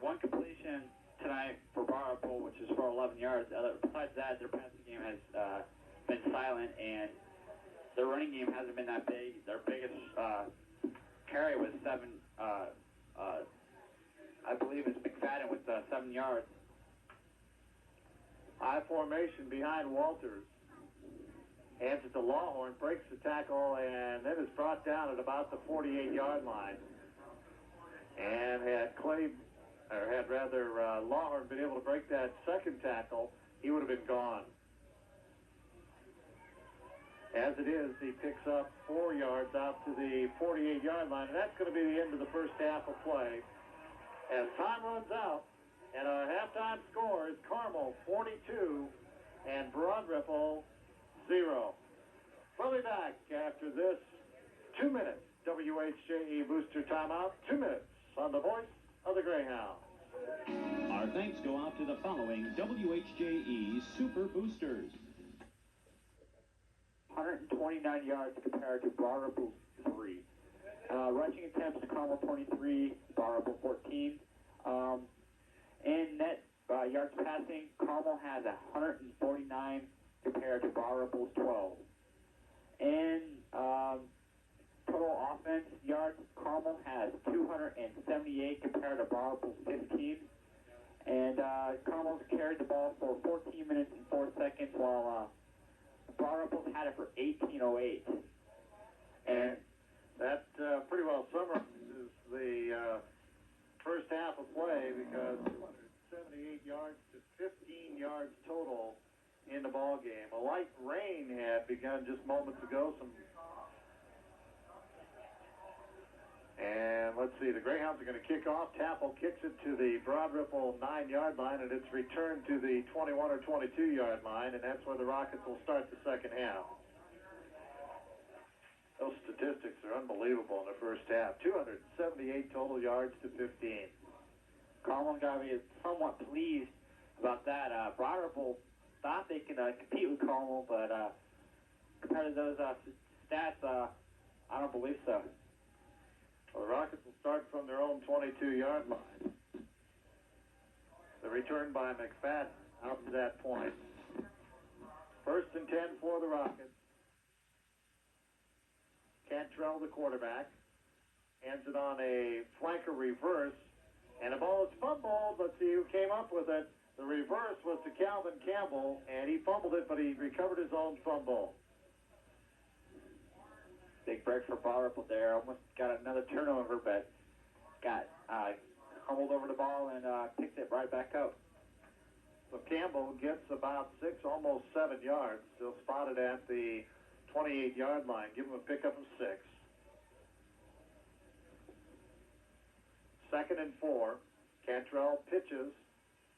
one completion tonight for Barberville, which is for 11 yards. Besides that, their passing game has been silent, and their running game hasn't been that big. Their biggest carry was 7. I believe it's McFadden with 7 yards. High formation behind Walters. Hands it to Lawhorn, breaks the tackle, and then is brought down at about the 48-yard line. And had Lawhorn been able to break that second tackle, he would have been gone. As it is, he picks up 4 yards out to the 48-yard line, and that's going to be the end of the first half of play. As time runs out, and our halftime score is Carmel 42 and Broad Ripple 0. We'll be back after this 2-minute WHJE booster timeout. 2 minutes on the voice of the Greyhounds. Our thanks go out to the following WHJE Super Boosters. 129 yards compared to Barberville 3. Rushing attempts, Carmel 23, Barberville 14. In net yards passing, Carmel has 149 compared to Barberville's 12. In total offense yards, Carmel has 278 compared to Barberville's 15. And Carmel's carried the ball for 14 minutes and 4 seconds, while Barberville's had it for 18:08. And that pretty well summarizes the first half of play, because 278 yards to 15 yards total in the ball game. A light rain had begun just moments ago. And let's see, the Greyhounds are going to kick off. Tapple kicks it to the Broad Ripple 9-yard line, and it's returned to the 21 or 22-yard line, and that's where the Rockets will start the second half. Those statistics are unbelievable in the first half. 278 total yards to 15. Carmel got to be somewhat pleased about that. Broad Ripple thought they could compete with Carmel, but compared to those stats, I don't believe so. Well, the Rockets will start from their own 22-yard line. The return by McFadden out to that point. 1st and 10 for the Rockets. Cantrell, the quarterback, hands it on a flanker reverse, and the ball is fumbled. Let's see who came up with it. The reverse was to Calvin Campbell, and he fumbled it, but he recovered his own fumble. Big break for Barberville there. Almost got another turnover, but got humbled over the ball and picked it right back up. So Campbell gets about 6, almost 7 yards. Still spotted at the 28-yard line. Give him a pickup of 6. 2nd and 4. Cantrell pitches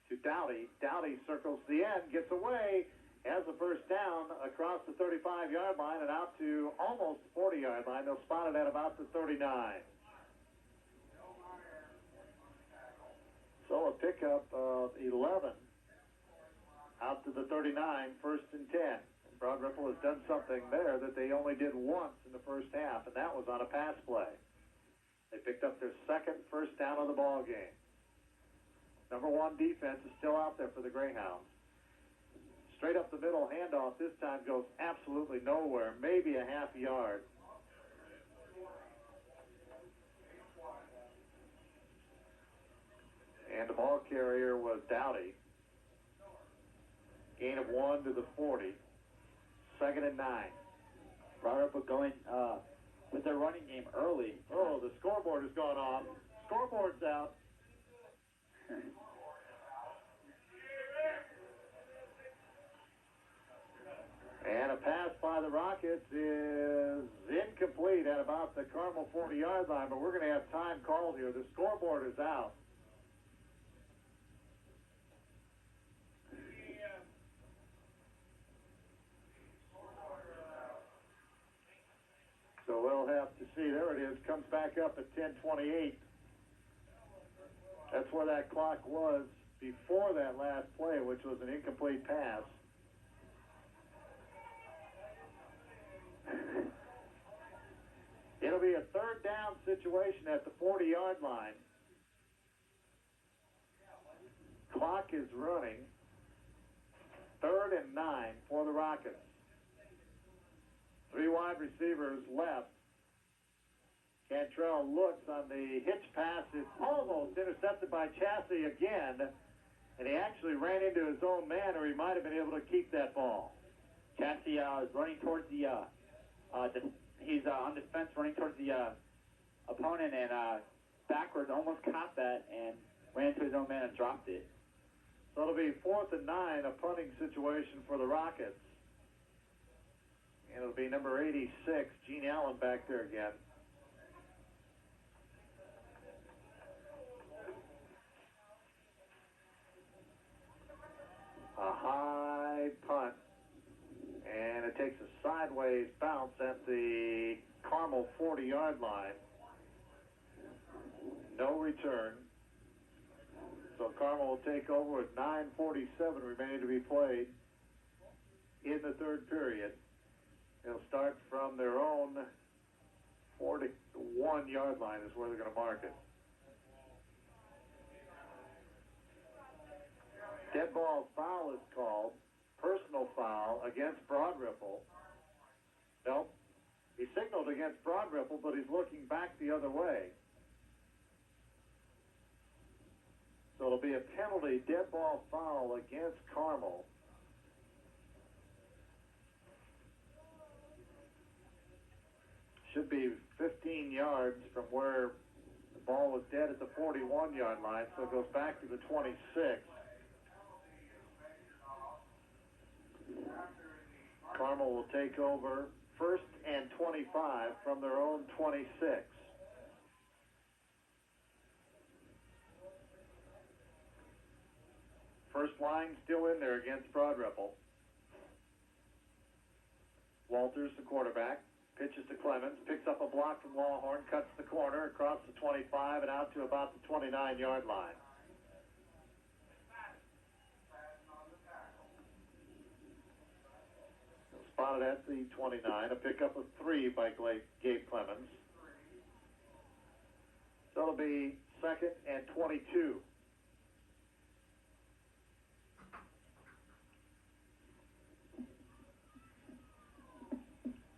to Dowdy. Dowdy circles the end, gets away, has the first down across the 35-yard line and out to almost the 40-yard line. They'll spot it at about the 39. So a pickup of 11 out to the 39, 1st and 10. Broad Ripple has done something there that they only did once in the first half, and that was on a pass play. They picked up their second first down of the ball game. Number 1 defense is still out there for the Greyhounds. Straight up the middle handoff this time goes absolutely nowhere, maybe a half yard. And the ball carrier was Dowdy. Gain of 1 to the 40. 2nd and 9. Broad Ripple going with their running game early. Oh, the scoreboard has gone off. Scoreboard's out. And a pass by the Rockets is incomplete at about the Carmel 40-yard line, but we're going to have time called here. The scoreboard is out. So we'll have to see. There it is. Comes back up at 10:28. That's where that clock was before that last play, which was an incomplete pass. It'll be a third down situation at the 40-yard line. Clock is running. 3rd and 9 for the Rockets. 3 wide receivers left. Cantrell looks on the hitch pass. It's almost intercepted by Chassie again. And he actually ran into his own man, or he might have been able to keep that ball. Chassie is running towards the, he's on defense running towards the opponent, and backwards almost caught that and ran into his own man and dropped it. So it'll be 4th and 9, a punting situation for the Rockets. And it'll be number 86, Gene Allen, back there again. A high punt. And it takes a sideways bounce at the Carmel 40-yard line. No return. So Carmel will take over with 9:47 remaining to be played in the third period. They'll start from their own 41-yard line is where they're going to mark it. Dead ball foul is called. Personal foul against Broad Ripple. Nope. He signaled against Broad Ripple, but he's looking back the other way. So it'll be a penalty, dead ball foul against Carmel. Should be 15 yards from where the ball was dead at the 41-yard line, so it goes back to the 26. Carmel will take over 1st and 25 from their own 26. First line still in there against Broad Ripple. Walters, the quarterback, pitches to Clemens, picks up a block from Lawhorn, cuts the corner across the 25 and out to about the 29-yard line. Spotted at the 29, a pickup of 3 by Gabe Clemens. So it'll be 2nd and 22.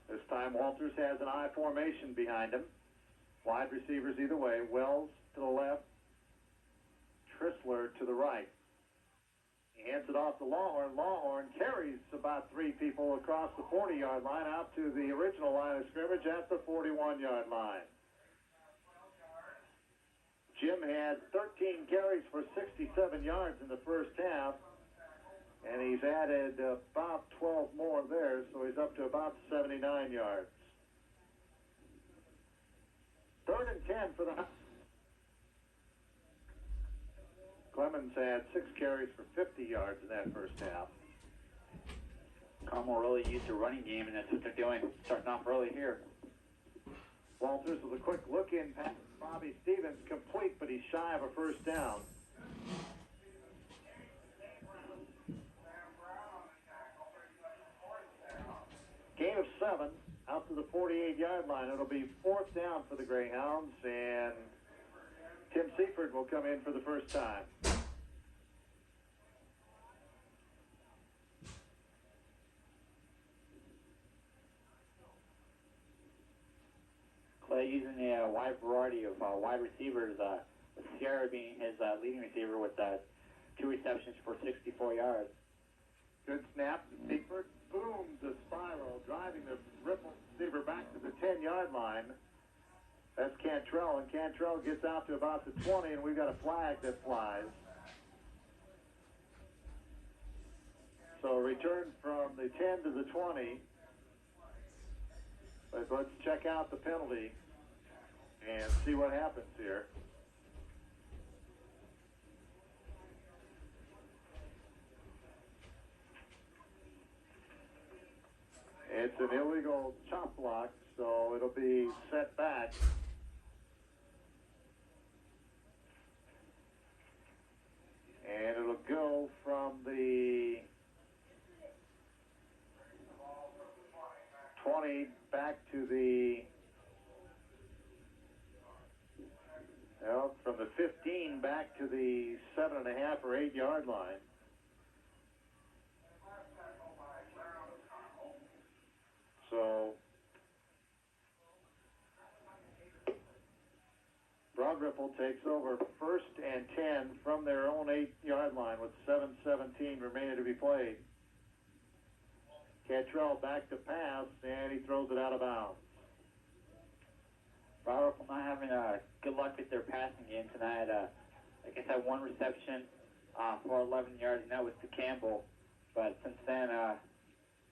This time Walters has an I formation behind him. Wide receivers either way. Wells to the left. Trissler to the right. He hands it off to Lawhorn. Lawhorn carries about 3 people across the 40-yard line out to the original line of scrimmage at the 41-yard line. Jim had 13 carries for 67 yards in the first half, and he's added about 12 more there, so he's up to about 79 yards. 3rd and 10 for the... Clemens had 6 carries for 50 yards in that first half. Carmel really used a running game, and that's what they're doing, starting off early here. Walters with a quick look-in pass. Bobby Stevens complete, but he's shy of a first down. Gain of 7 out to the 48-yard line. It'll be 4th down for the Greyhounds, and Tim Seifert will come in for the first time. Clay using a wide variety of wide receivers, with Sierra being his leading receiver with 2 receptions for 64 yards. Good snap to Seifert. Boom, the spiral, driving the Ripple receiver back to the 10-yard line. That's Cantrell, and Cantrell gets out to about the 20, and we've got a flag that flies. So return from the 10 to the 20. But let's check out the penalty and see what happens here. It's an illegal chop block, so it'll be set back. And it'll go from the 20 back to the, well, from the 15 back to the 7.5 or 8 yard line. So Broad Ripple takes over 1st and 10 from their own 8 yard line with 7:17 remaining to be played. Cantrell back to pass, and he throws it out of bounds. Broad Ripple not having good luck with their passing game tonight. I guess had one reception for 11 yards, and that was to Campbell. But since then,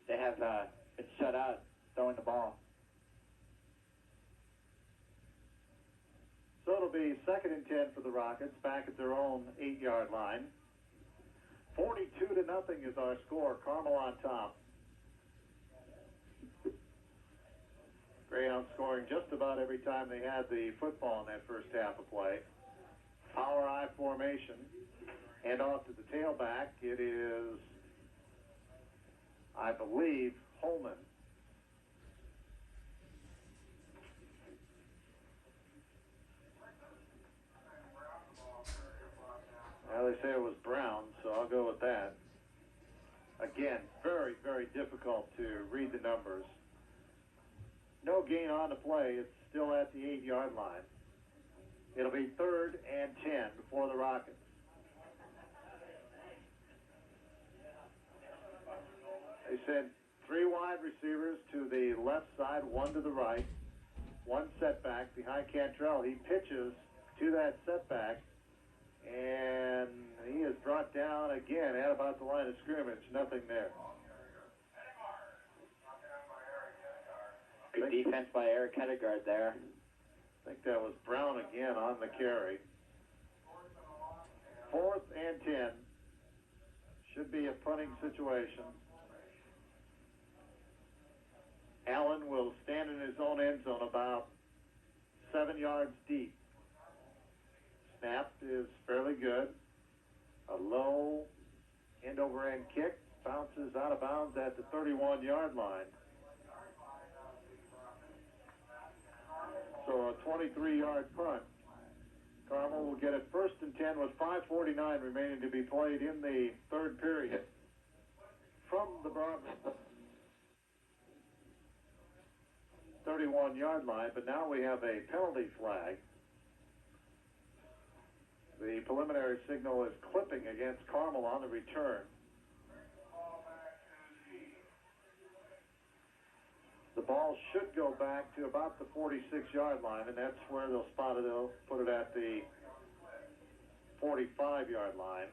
they have been shut out throwing the ball. So it'll be 2nd and 10 for the Rockets back at their own 8 yard line. 42-0 is our score. Carmel on top. Greyhounds scoring just about every time they had the football in that first half of play. Power I formation. And off to the tailback. It is, I believe, Holman. Well, they say it was Brown, so I'll go with that. Again, very, very difficult to read the numbers. No gain on the play. It's still at the 8 yard line. It'll be 3rd and 10 for the Rockets. They sent 3 wide receivers to the left side, 1 to the right. 1 setback behind Cantrell. He pitches to that setback, and he is brought down again at about the line of scrimmage. Nothing there. Good defense by Eric Hedegaard there. I think that was Brown again on the carry. 4th and 10. Should be a punting situation. Allen will stand in his own end zone about 7 yards deep. Snap is fairly good. A low end-over-end kick bounces out of bounds at the 31 yard line. So a 23 yard punt. Carmel will get it 1st and 10 with 5:49 remaining to be played in the 3rd period. From the Broad 31 yard line, but now we have a penalty flag. The preliminary signal is clipping against Carmel on the return. The ball should go back to about the 46 yard line, and that's where they'll spot it. They'll put it at the 45 yard line.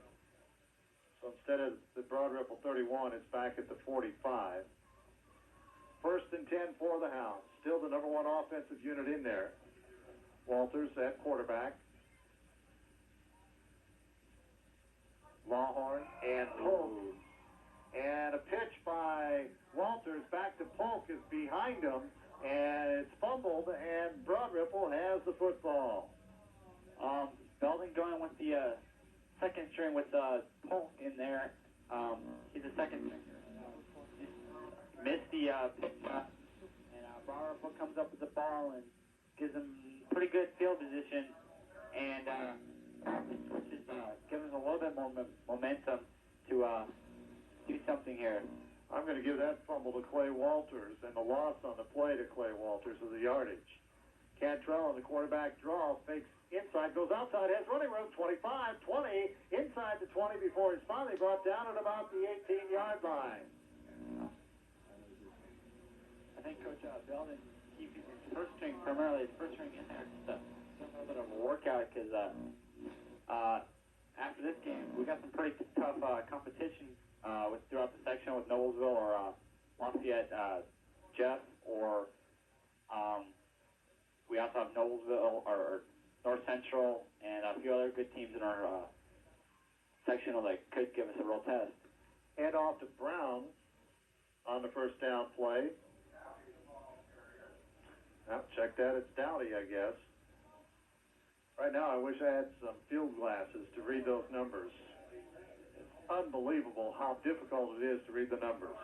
So instead of the Broad Ripple 31, it's back at the 45. 1st and 10 for the Hounds. Still the number 1 offensive unit in there. Walters at quarterback. Lawhorn and Polk. And a pitch by Walters back to Polk is behind him, and it's fumbled, and Broad Ripple has the football. Belding going with the 2nd string with Polk in there. He's a 2nd string. Missed the pitch, and Broad Ripple comes up with the ball and gives him pretty good field position, and just gives him a little bit more momentum to do something here. I'm going to give that fumble to Clay Walters, and the loss on the play to Clay Walters of the yardage. Cantrell on the quarterback draw, fakes inside, goes outside, has running room, 25, 20, inside the 20 before he's finally brought down at about the 18 yard line. I think Coach Belding keeping his 1st string, primarily his 1st string in there, just a little bit of a workout, because after this game, we got some pretty tough competition throughout the section with Noblesville or Lafayette Jeff, or we also have Noblesville or North Central and a few other good teams in our sectional that could give us a real test. Hand off to Brown on the first down play. Now, check that. It's Dowdy, I guess. Right now, I wish I had some field glasses to read those numbers. It's unbelievable how difficult it is to read the numbers.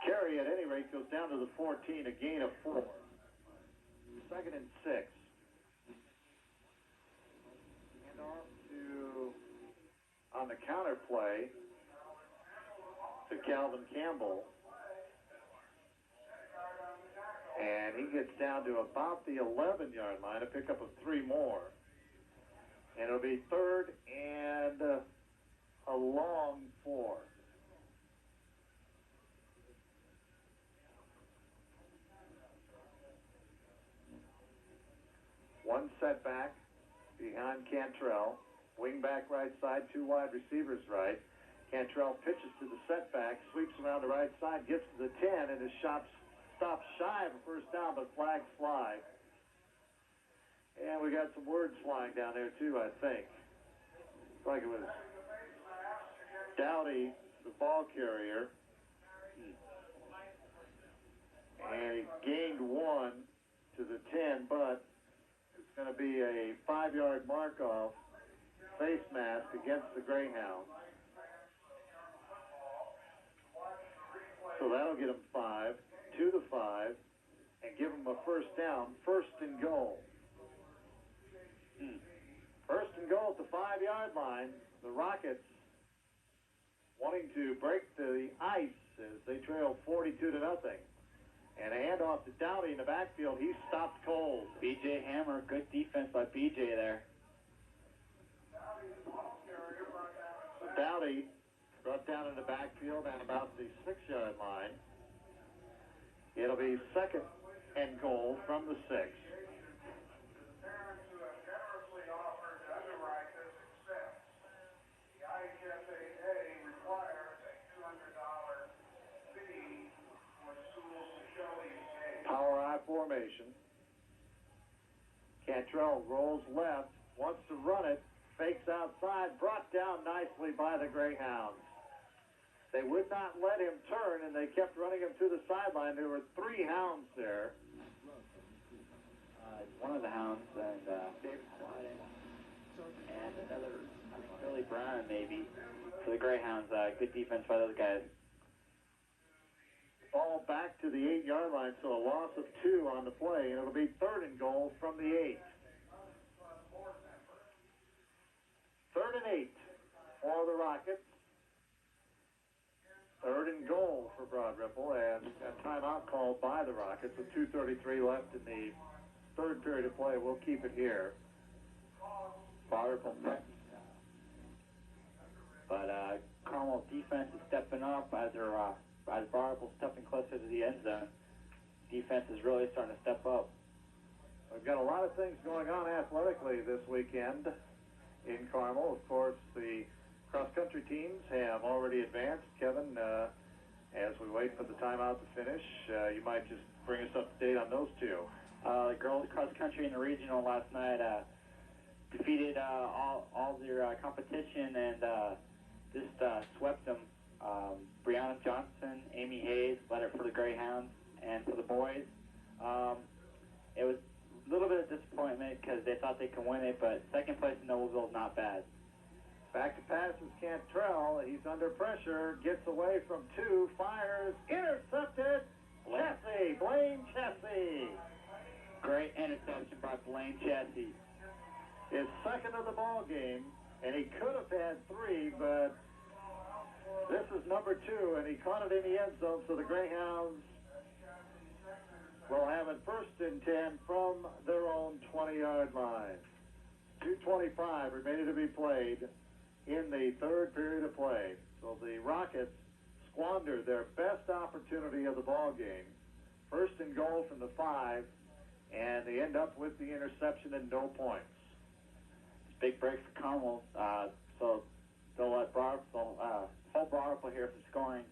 Carry, at any rate, goes down to the 14, a gain of 4. 2nd and 6. Hand off to, on the counter play, to Calvin Campbell. And he gets down to about the 11-yard line, a pickup of 3 more. And it'll be 3rd and a long 4. One setback behind Cantrell. Wing back right side, 2 wide receivers right. Cantrell pitches to the setback, sweeps around the right side, gets to the 10, and his shot stops shy of a first down, but flags fly. And we got some words flying down there too, I think. Looks like it was Dowdy, the ball carrier. And he gained 1 to the 10, but it's going to be a 5-yard mark-off face mask against the Greyhounds. So that'll get him 5, to the 5, and give him a first down, 1st and goal. 1st and goal at the 5-yard line. The Rockets wanting to break the ice as they trail 42-0. And a handoff to Dowdy in the backfield. He stopped cold. B.J. Hammer, good defense by B.J. there. So Dowdy brought down in the backfield at about the 6-yard line. It'll be 2nd and goal from the 6. Parents who have generously offered to underwrite this expense. The IHSAA requires a $200 fee for schools to show these games. Power I formation. Cantrell rolls left, wants to run it, fakes outside, brought down nicely by the Greyhounds. They would not let him turn, and they kept running him to the sideline. There were 3 hounds there. One of the hounds, and David Swadden, and another Billy Brown, maybe. For the Greyhounds, good defense by those guys. Ball back to the 8-yard line, so a loss of 2 on the play, and it'll be 3rd and goal from the 8. 3rd and 8 for the Rockets. 3rd and goal for Broad Ripple, and a timeout called by the Rockets with 2:33 left in the 3rd period of play. We'll keep it here. Broad Ripple, but Carmel defense is stepping up as Broad Ripple's stepping closer to the end zone. Defense is really starting to step up. We've got a lot of things going on athletically this weekend in Carmel. Of course, the cross-country teams have already advanced. Kevin, as we wait for the timeout to finish, you might just bring us up to date on those 2. The girls cross-country in the regional last night defeated all their competition and just swept them. Brianna Johnson, Amy Hayes led it for the Greyhounds, and for the boys, it was a little bit of disappointment because they thought they could win it, but 2nd place in Noblesville is not bad. Back to passes, Cantrell. He's under pressure, gets away from 2, fires, intercepted. Blaine Chessie. Great interception by Blaine Chessie. His 2nd of the ball game, and he could have had 3, but this is number 2, and he caught it in the end zone, so the Greyhounds will have it 1st and 10 from their own 20-yard line. 2:25 remaining to be played in the 3rd period of play. So the Rockets squandered their best opportunity of the ball game. 1st and goal from the 5, and they end up with the interception and no points. Big break for Carmel. So they'll hold Broad Ripple here from scoring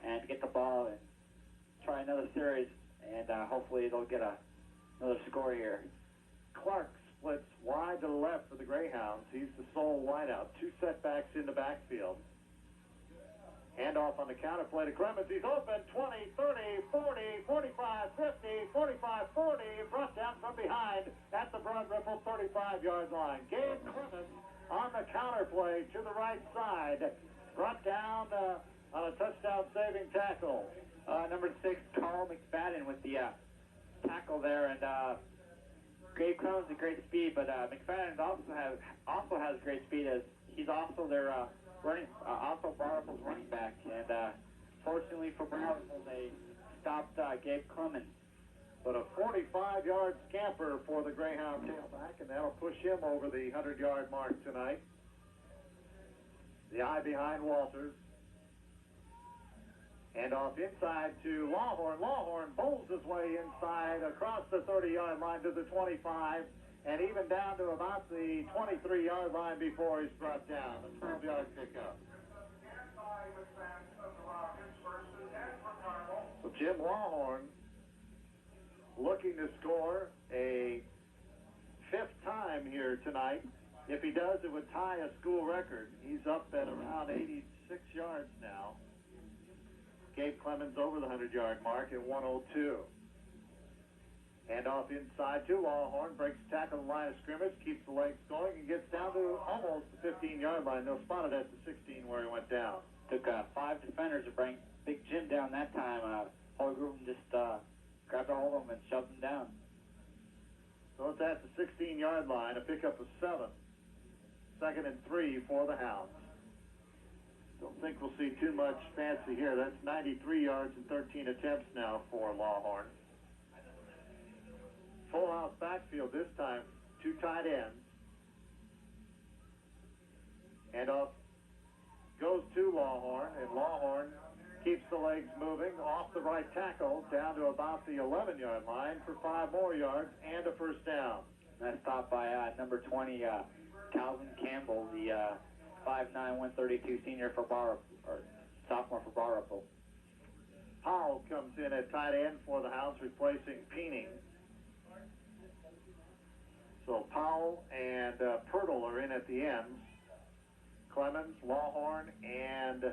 and get the ball and try another series, and hopefully they'll get another score here. Clark splits wide to the left for the Greyhounds. He's the sole wideout. 2 setbacks in the backfield. Handoff on the counter play to Clemens. He's open. 20, 30, 40, 45, 50, 45, 40. Brought down from behind at the Broad Ripple 35-yard line. Gabe Clemens on the counter play to the right side. Brought down on a touchdown-saving tackle. Number 6, Carl McFadden with the tackle there, and Gabe Clemens has great speed, but McFadden also has great speed as he's also their also Broad Ripple's running back, and fortunately for Broad Ripple, they stopped Gabe Clemens. But a 45-yard scamper for the Greyhound tailback, and that'll push him over the 100-yard mark tonight. The eye behind Walters. And off inside to Lawhorn. Lawhorn bowls his way inside across the 30-yard line to the 25, and even down to about the 23-yard line before he's brought down. A 12-yard pickup. So Jim Lawhorn looking to score a 5th time here tonight. If he does, it would tie a school record. He's up at around 86 yards now. Gabe Clemens over the 100-yard mark at 102. And off inside to Lawhorn, breaks tackle the line of scrimmage, keeps the legs going, and gets down to almost the 15-yard line. They'll spot it at the 16 where he went down. Took 5 defenders to bring Big Jim down that time. Whole group just grabbed a hold of him and shoved him down. So it's at the 16-yard line, a pickup of 7. 2nd and 3 for the Hounds. Don't think we'll see too much fancy here. That's 93 yards and 13 attempts now for Lawhorn. Full house backfield this time, 2 tight ends. And off goes to Lawhorn, and Lawhorn keeps the legs moving off the right tackle down to about the 11-yard line for 5 more yards and a first down. That's stopped by number 20, Calvin Campbell, the 5'9", 132 senior for sophomore for Broad Ripple. Powell comes in at tight end for the Hounds, replacing Peening. So Powell and Pirtle are in at the ends. Clemens, Lawhorn, and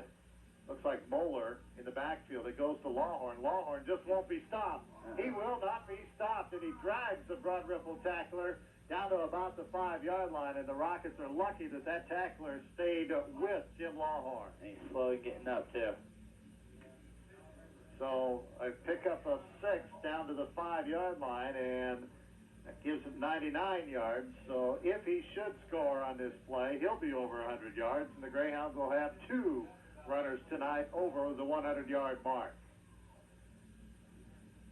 looks like Moeller in the backfield. It goes to Lawhorn. Lawhorn just won't be stopped. He will not be stopped, and he drags the Broad Ripple tackler down to about the 5-yard line, and the Rockets are lucky that that tackler stayed with Jim Lawhorn. And he's slowly getting up, too. So a pickup of 6 down to the 5-yard line, and that gives him 99 yards. So if he should score on this play, he'll be over 100 yards, and the Greyhounds will have 2 runners tonight over the 100-yard mark.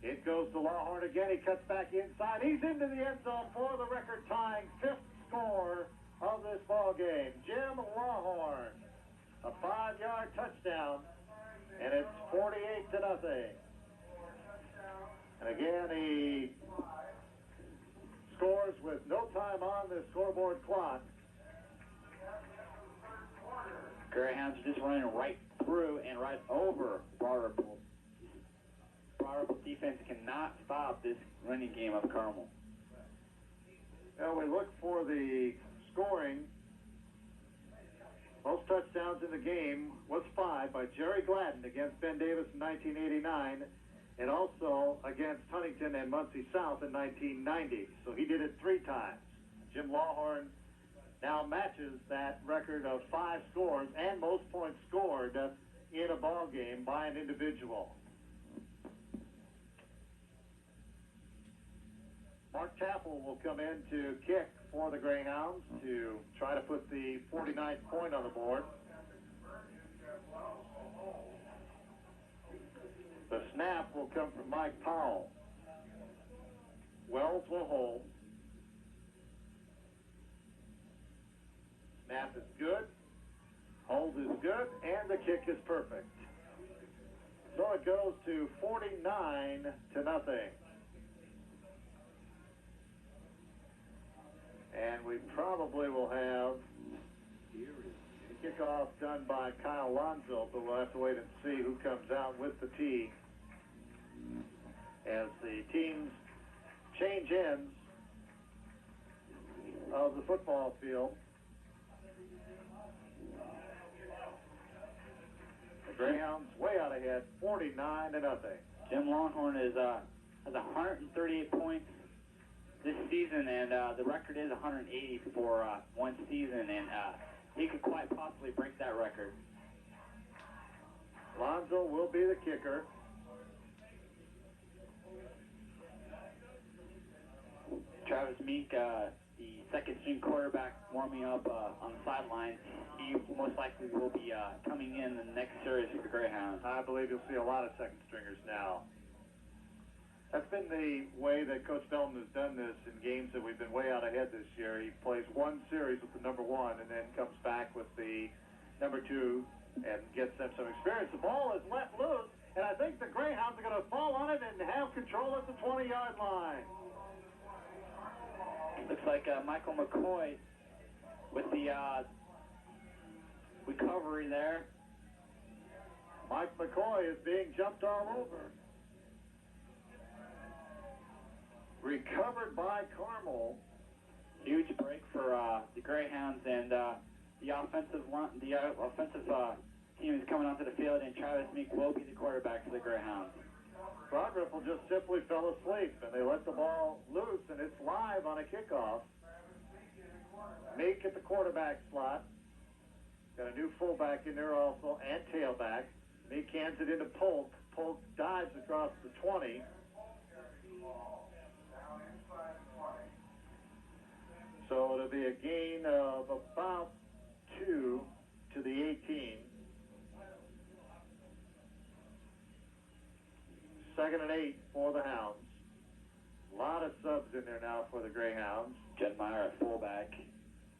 It goes to Lawhorn again. He cuts back inside. He's into the end zone for the record-tying 5th score of this ball game. Jim Lawhorn, a 5-yard touchdown, and it's 48-0. And again, he scores with no time on the scoreboard clock. Greyhounds are just running right through and right over Broad Ripple. Broad Ripple defense cannot stop this running game of Carmel. Now we look for the scoring. Most touchdowns in the game was 5 by Jerry Gladden against Ben Davis in 1989, and also against Huntington and Muncie South in 1990. So he did it 3 times. Jim Lawhorn now matches that record of 5 scores and most points scored in a ball game by an individual. Mark Chappell will come in to kick for the Greyhounds to try to put the 49th point on the board. The snap will come from Mike Powell. Wells will hold. Snap is good. Hold is good. And the kick is perfect. So it goes to 49-0. And we probably will have the kick kickoff done by Kyle Lonzo, but we'll have to wait and see who comes out with the tee as the teams change ends of the football field. The Greyhounds way out ahead, 49-0. Jim Longhorn has 138 points this season, and the record is 180 for one season, and he could quite possibly break that record. Lonzo will be the kicker. Travis Meek, the second-string quarterback, warming up on the sidelines. He most likely will be coming in the next series for the Greyhounds. I believe you'll see a lot of second stringers now. That's been the way that Coach Feldman has done this in games that we've been way out ahead this year. He plays one series with the number one and then comes back with the number two and gets them some experience. The ball is let loose, and I think the Greyhounds are going to fall on it and have control at the 20-yard line. Looks like Michael McCoy with the recovery there. Mike McCoy is being jumped all over. Recovered by Carmel. Huge break for the Greyhounds, and the offensive team is coming onto the field, and Travis Meek will be the quarterback for the Greyhounds. Broad Ripple just simply fell asleep, and they let the ball loose, and it's live on a kickoff. Meek at the quarterback slot. Got a new fullback in there also, and tailback. Meek hands it into Polk. Polk dives across the 20. So it'll be a gain of about 2 to the 18. 2nd and 8 for the Hounds. A lot of subs in there now for the Greyhounds. Jed Meyer at fullback.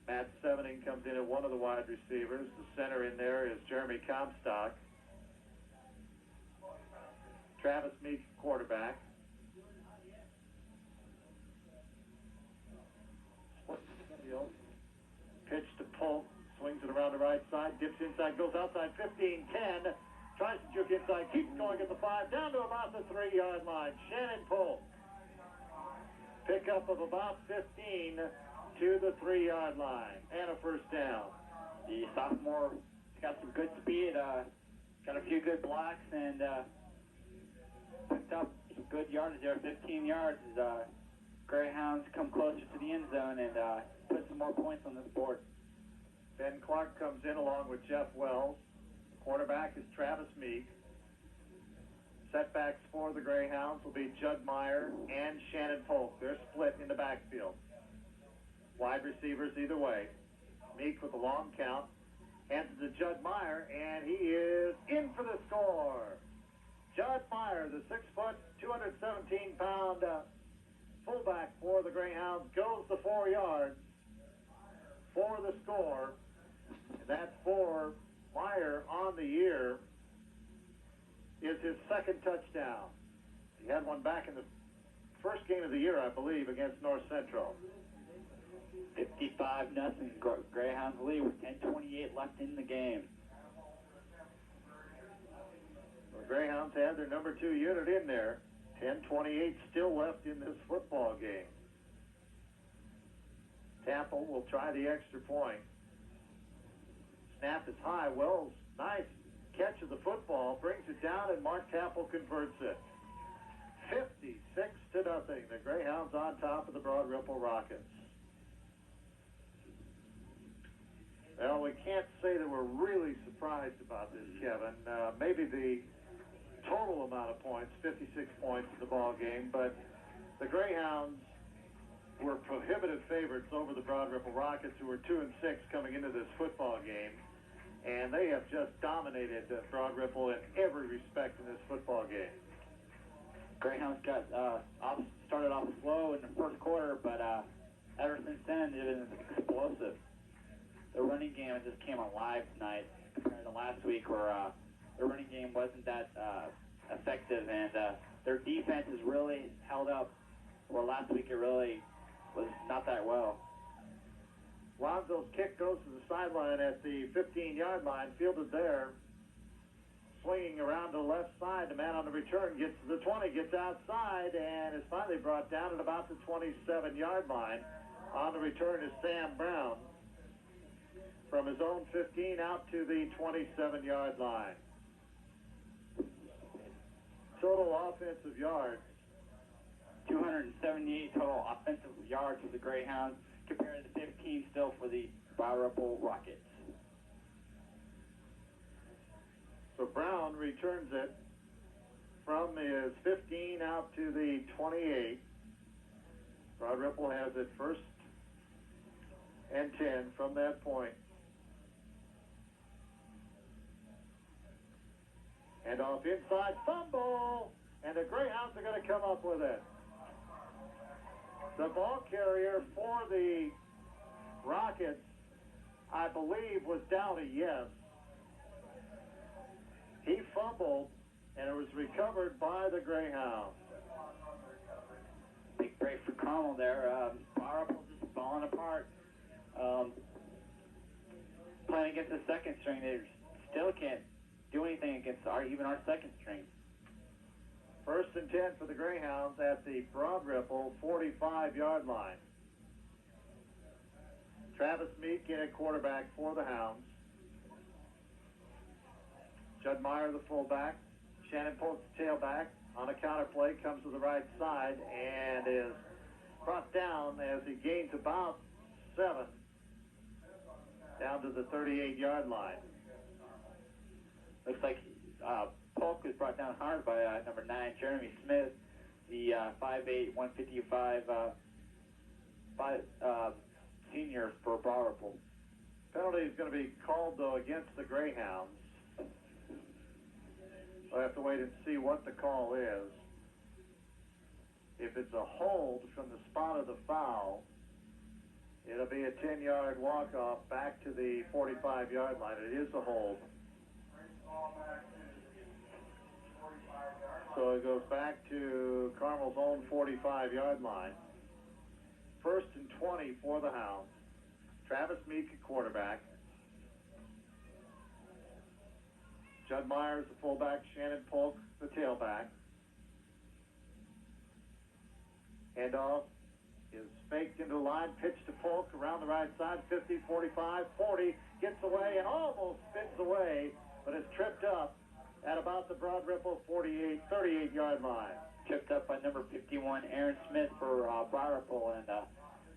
Matt Sevening comes in at one of the wide receivers. The center in there is Jeremy Comstock. Travis Meek, quarterback. Pitch to Polk, swings it around the right side, dips inside, goes outside 15, 10, tries to juke inside, keeps going at the 5, down to about the 3-yard line. Shannon Polk. Pickup of about 15 to the 3-yard line, and a first down. The sophomore got some good speed, got a few good blocks, and picked up some good yardage there, 15 yards. As Greyhounds come closer to the end zone and put some more points on this board. Ben Clark comes in along with Jeff Wells. Quarterback is Travis Meek. Setbacks for the Greyhounds will be Judd Meyer and Shannon Polk. They're split in the backfield. Wide receivers either way. Meek with a long count. Hands it to Judd Meyer, and he is in for the score. Judd Meyer, the 6-foot, 217-pound fullback for the Greyhounds, goes the 4 yards for the score. And that's for Meyer on the year. Is his second touchdown. He had one back in the first game of the year, I believe, against North Central. 55-0. Greyhounds lead with 10:28 left in the game. The Greyhounds had their number 2 unit in there. 10:28 still left in this football game. Tapple will try the extra point. Snap is high. Wells, nice catch of the football, brings it down, and Mark Tapple converts it. 56-0. The Greyhounds on top of the Broad Ripple Rockets. Well, we can't say that we're really surprised about this, Kevin. Maybe the total amount of points, 56 points in the ball game, but the Greyhounds were prohibitive favorites over the Broad Ripple Rockets, who were 2-6 coming into this football game, and they have just dominated Broad Ripple in every respect in this football game. Greyhounds got started off slow in the first quarter, but ever since then it is explosive. The running game just came alive tonight compared to last week, where the running game wasn't that effective, and their defense has really held up, where last week it really was not that well. Lonzo's kick goes to the sideline at the 15-yard line, fielded there. Swinging around to the left side, the man on the return gets to the 20, gets outside, and is finally brought down at about the 27-yard line. On the return is Sam Brown from his own 15 out to the 27-yard line. Total offensive yards. 278 total offensive yards for the Greyhounds, compared to 15 still for the Broad Ripple Rockets. So Brown returns it from his 15 out to the 28. Broad Ripple has it first and 10 from that point. And off inside, fumble, and the Greyhounds are going to come up with it. The ball carrier for the Rockets, I believe, was down a yes. He fumbled, and it was recovered by the Greyhounds. Big break for Carmel there. Broad Ripple just falling apart. Playing against the second string, they still can't do anything against even our second string. First and 10 for the Greyhounds at the Broad Ripple 45-yard line. Travis Meek in at quarterback for the Hounds. Judd Meyer, the fullback. Shannon Polk, the tailback. On a counter play, comes to the right side and is brought down as he gains about 7 down to the 38-yard line. Looks like Polk was brought down hard by number 9, Jeremy Smith, the 5'8", 155 senior for Broad Ripple. Penalty is going to be called, though, against the Greyhounds. We'll have to wait and see what the call is. If it's a hold from the spot of the foul, it'll be a 10-yard walk-off back to the 45-yard line. It is a hold. So it goes back to Carmel's own 45-yard line. First and 20 for the Hounds. Travis Meek at quarterback. Judd Myers, the fullback. Shannon Polk, the tailback. Handoff is faked into the line. Pitch to Polk around the right side. 50, 45, 40. Gets away and almost spins away, but is tripped up at about the Broad Ripple 38-yard line. Tripped up by number 51, Aaron Smith for Broad Ripple. And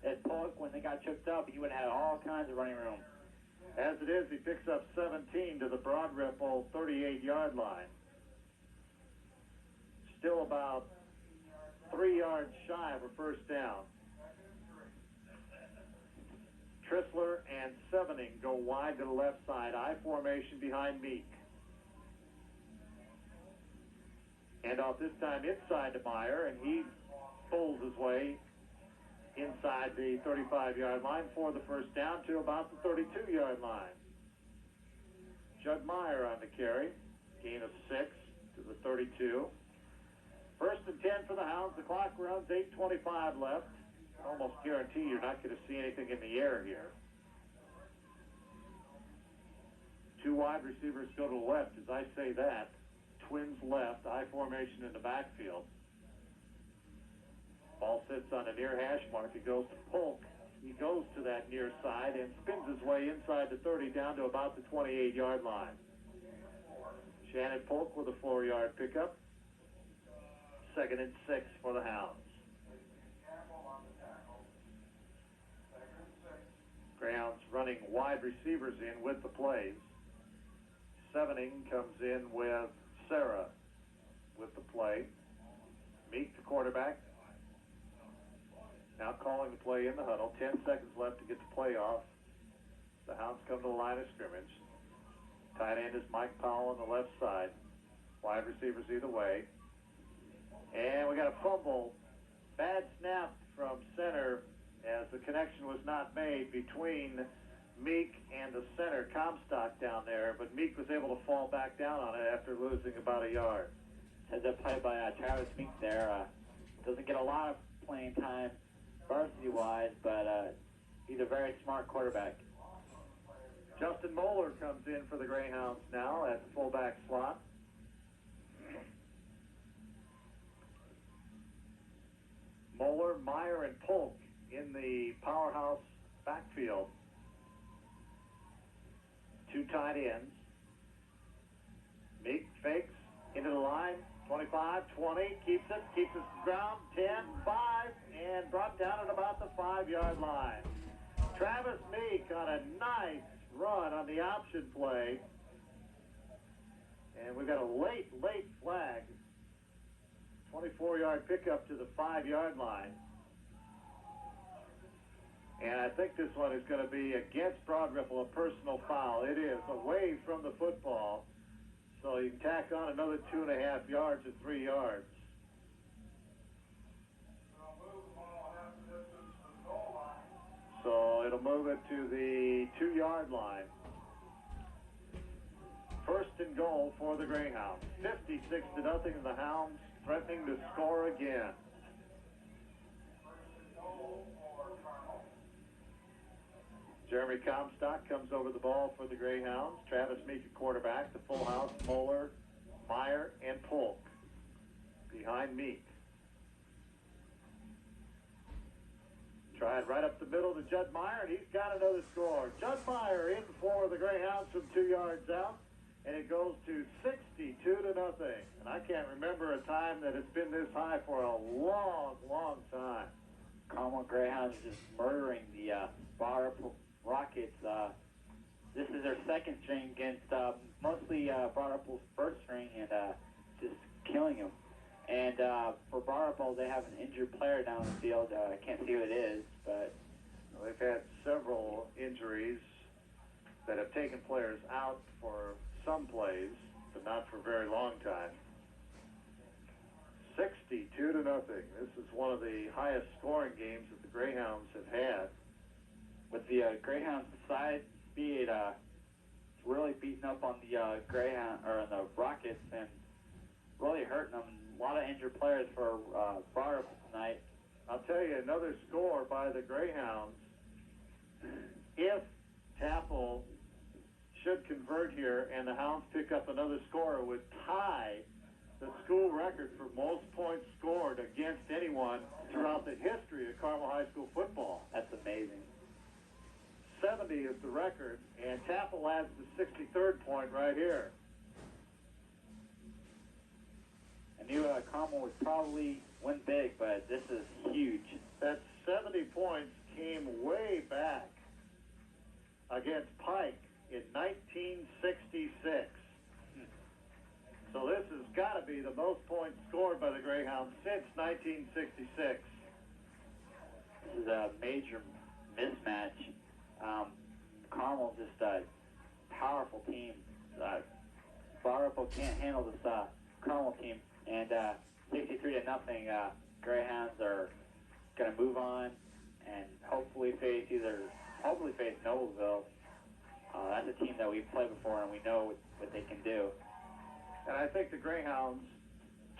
at Polk, when they got tripped up, he would have had all kinds of running room. As it is, he picks up 17 to the Broad Ripple 38-yard line. Still about 3 yards shy of a first down. Trissler and Sevening go wide to the left side. I formation behind Meek. Handoff this time inside to Meyer, and he pulls his way inside the 35-yard line for the first down to about the 32-yard line. Judd Meyer on the carry. Gain of 6 to the 32. First and 10 for the Hounds. The clock runs, 8:25 left. Almost guarantee you're not going to see anything in the air here. 2 wide receivers go to the left as I say that. Twins left, I formation in the backfield. Ball sits on the near hash mark. It goes to Polk. He goes to that near side and spins his way inside the 30 down to about the 28-yard line. Shannon Polk with a 4-yard pickup. 2nd and 6 for the Hounds. Greyhounds running wide receivers in with the plays. Sevening comes in with Sarah with the play. Meek, the quarterback. Now calling the play in the huddle. 10 seconds left to get the play off. The Hounds come to the line of scrimmage. Tight end is Mike Powell on the left side. Wide receivers either way. And we got a fumble. Bad snap from center as the connection was not made between Meek and the center, Comstock, down there. But Meek was able to fall back down on it after losing about a yard. Heads up play by Travis Meek there. Doesn't get a lot of playing time varsity-wise, but He's a very smart quarterback. Justin Moeller comes in for the Greyhounds now at the fullback slot. Moeller, Meyer, and Polk in the powerhouse backfield. Two tight ends. Meek fakes into the line. 25, 20, keeps it ground, 10, 5, and brought down at about the 5-yard line. Travis Meek on a nice run on the option play. And we've got a late flag. 24-yard pickup to the 5-yard line. And I think this one is going to be against Broad Ripple, a personal foul. It is away from the football. So you can tack on another 2.5 yards or 3 yards. So it'll move it to the 2-yard line. First and goal for the Greyhounds. 56-0, and the Hounds threatening to score again. Jeremy Comstock comes over the ball for the Greyhounds. Travis Meek at quarterback. The full house, Moeller, Meyer, and Polk behind Meek. Tried right up the middle to Judd Meyer, and he's got another score. Judd Meyer in for the Greyhounds from 2 yards out, and it goes to 62-0. And I can't remember a time that it's been this high for a long time. Carmel Greyhounds are just murdering the Bar Rockets. This is their second string against mostly Bar Apple's first string, and just killing them. And for Bar Apple, they have an injured player down the field. I can't see who it is, but they've had several injuries that have taken players out for some plays, but not for a very long time. 62-0. This is one of the highest scoring games that the Greyhounds have had. With the Greyhounds' side speed, it's really beating up on the the Rockets and really hurting them. A lot of injured players for Bar tonight. I'll tell you, another score by the Greyhounds. If Tapple should convert here and the Hounds pick up another score, it would tie the school record for most points scored against anyone throughout the history of Carmel High School football. That's amazing. 70 is the record, and Tapple adds the 63rd point right here. I knew Carmel would probably win big, but this is huge. That 70 points came way back against Pike in 1966. So this has got to be the most points scored by the Greyhounds since 1966. This is a major mismatch. Carmel's just a powerful team. Bar Apple can't handle this Carmel team. And 63-0, Greyhounds are going to move on and hopefully face Noblesville. That's a team that we've played before, and we know what they can do. And I think the Greyhounds,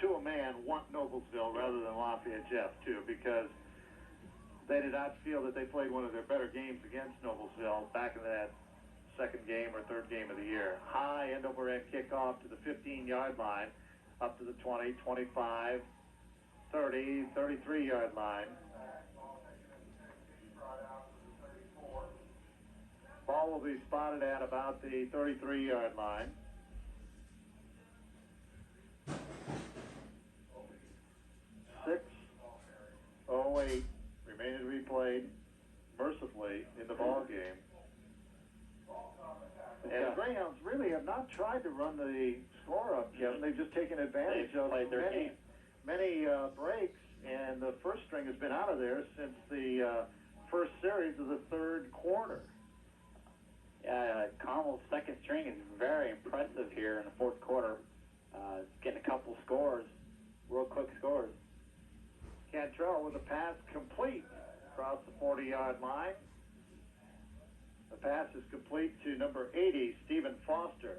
to a man, want Noblesville rather than Lafayette Jeff, too, because they did not feel that they played one of their better games against Noblesville back in that second game or third game of the year. High end-over-end kickoff to the 15-yard line, up to the 20, 25, 30, 33-yard line. Ball will be spotted at about the 33-yard line. 6:08 remaining to be played, mercifully, in the ball game. And the Greyhounds really have not tried to run the score up, Kevin. They've just taken advantage of many breaks, and the first string has been out of there since the first series of the third quarter. Yeah, Carmel's second string is very impressive here in the fourth quarter. Getting a couple scores, real quick scores. Cantrell with a pass complete across the 40-yard line. The pass is complete to number 80, Stephen Foster.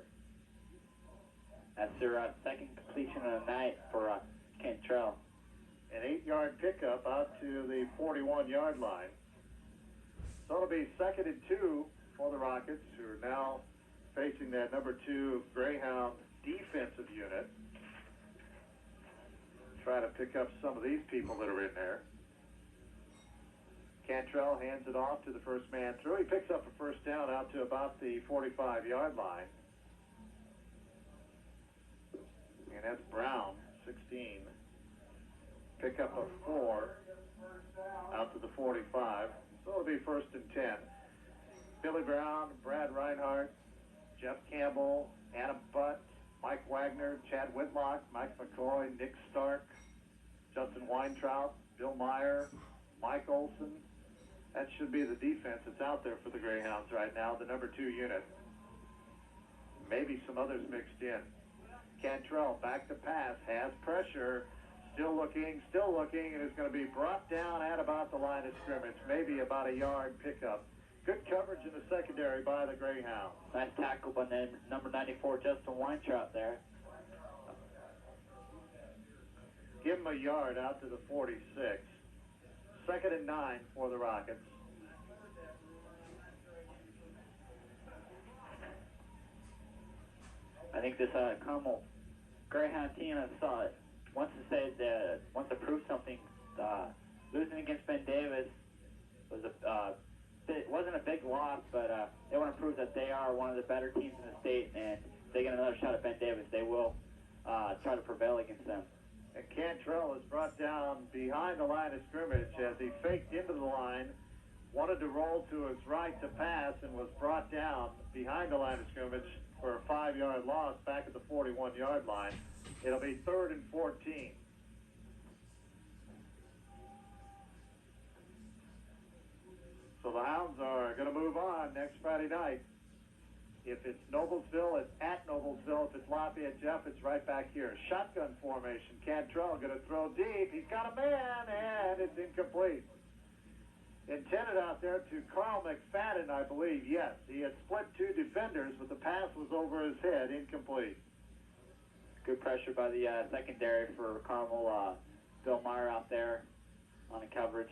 That's their second completion of the night for Cantrell. An 8-yard pickup out to the 41-yard line. So it'll be 2nd and 2 for the Rockets, who are now facing that number 2 Greyhound defensive unit. Try to pick up some of these people that are in there. Cantrell hands it off to the first man through. He picks up a first down out to about the 45-yard line. And that's Brown, 16. Pick up a 4 out to the 45. So it'll be 1st and 10. Billy Brown, Brad Reinhardt, Jeff Campbell, Adam Butt, Mike Wagner, Chad Whitlock, Mike McCoy, Nick Stark, Justin Weintraub, Bill Meyer, Mike Olson. That should be the defense that's out there for the Greyhounds right now, the number 2 unit. Maybe some others mixed in. Cantrell back to pass, has pressure, still looking, and is going to be brought down at about the line of scrimmage, maybe about a yard pickup. Good coverage in the secondary by the Greyhounds. Nice tackle by number 94, Justin Weintraub there. Give him a yard out to the 46. 2nd and 9 for the Rockets. I think this Carmel Greyhound team wants to prove something. Losing against Ben Davis wasn't a big loss, but they want to prove that they are one of the better teams in the state, and if they get another shot at Ben Davis, they will try to prevail against them. And Cantrell is brought down behind the line of scrimmage as he faked into the line, wanted to roll to his right to pass, and was brought down behind the line of scrimmage for a 5-yard loss back at the 41-yard line. It'll be 3rd and 14. So the Hounds are going to move on next Friday night. If it's Noblesville, it's at Noblesville. If it's Lafayette Jeff, it's right back here. Shotgun formation. Cantrell going to throw deep. He's got a man, and it's incomplete. Intended out there to Carl McFadden, I believe. Yes, he had split 2 defenders, but the pass was over his head. Incomplete. Good pressure by the secondary for Carmel. Bill Meyer out there on the coverage.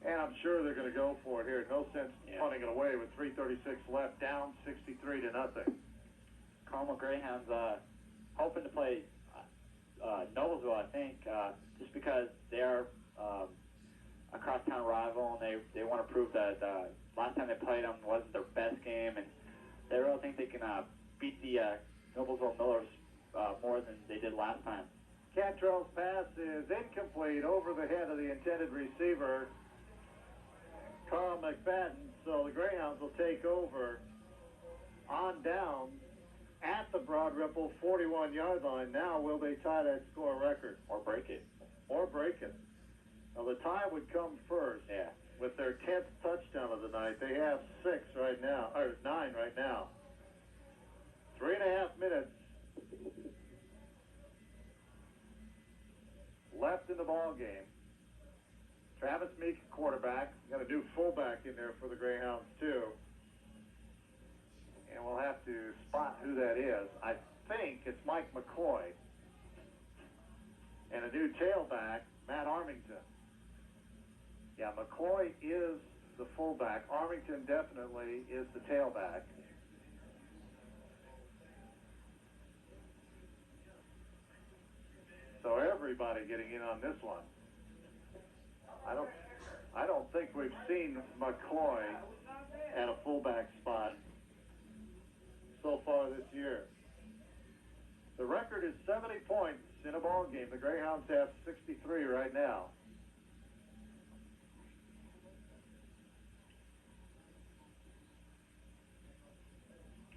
And I'm sure they're going to go for it here. No sense punting it away with 3:36 left, down 63-0. Carmel Greyhounds hoping to play Noblesville, I think, just because they are a crosstown rival, and they want to prove that last time they played them wasn't their best game, and they really think they can beat the Noblesville Millers more than they did last time. Cantrell's pass is incomplete over the head of the intended receiver, Carl McFadden. So the Greyhounds will take over on down at the Broad Ripple 41-yard line. Now will they tie that score record? Or break it. Or break it. Now the tie would come first. Yeah. With their 10th touchdown of the night. They have 6 right now, or 9 right now. 3.5 minutes left in the ball game. Travis Meek, quarterback. Got a new fullback in there for the Greyhounds, too. And we'll have to spot who that is. I think it's Mike McCoy. And a new tailback, Matt Armington. Yeah, McCoy is the fullback. Armington definitely is the tailback. So everybody getting in on this one. I don't think we've seen McCoy at a fullback spot so far this year. The record is 70 points in a ball game. The Greyhounds have 63 right now.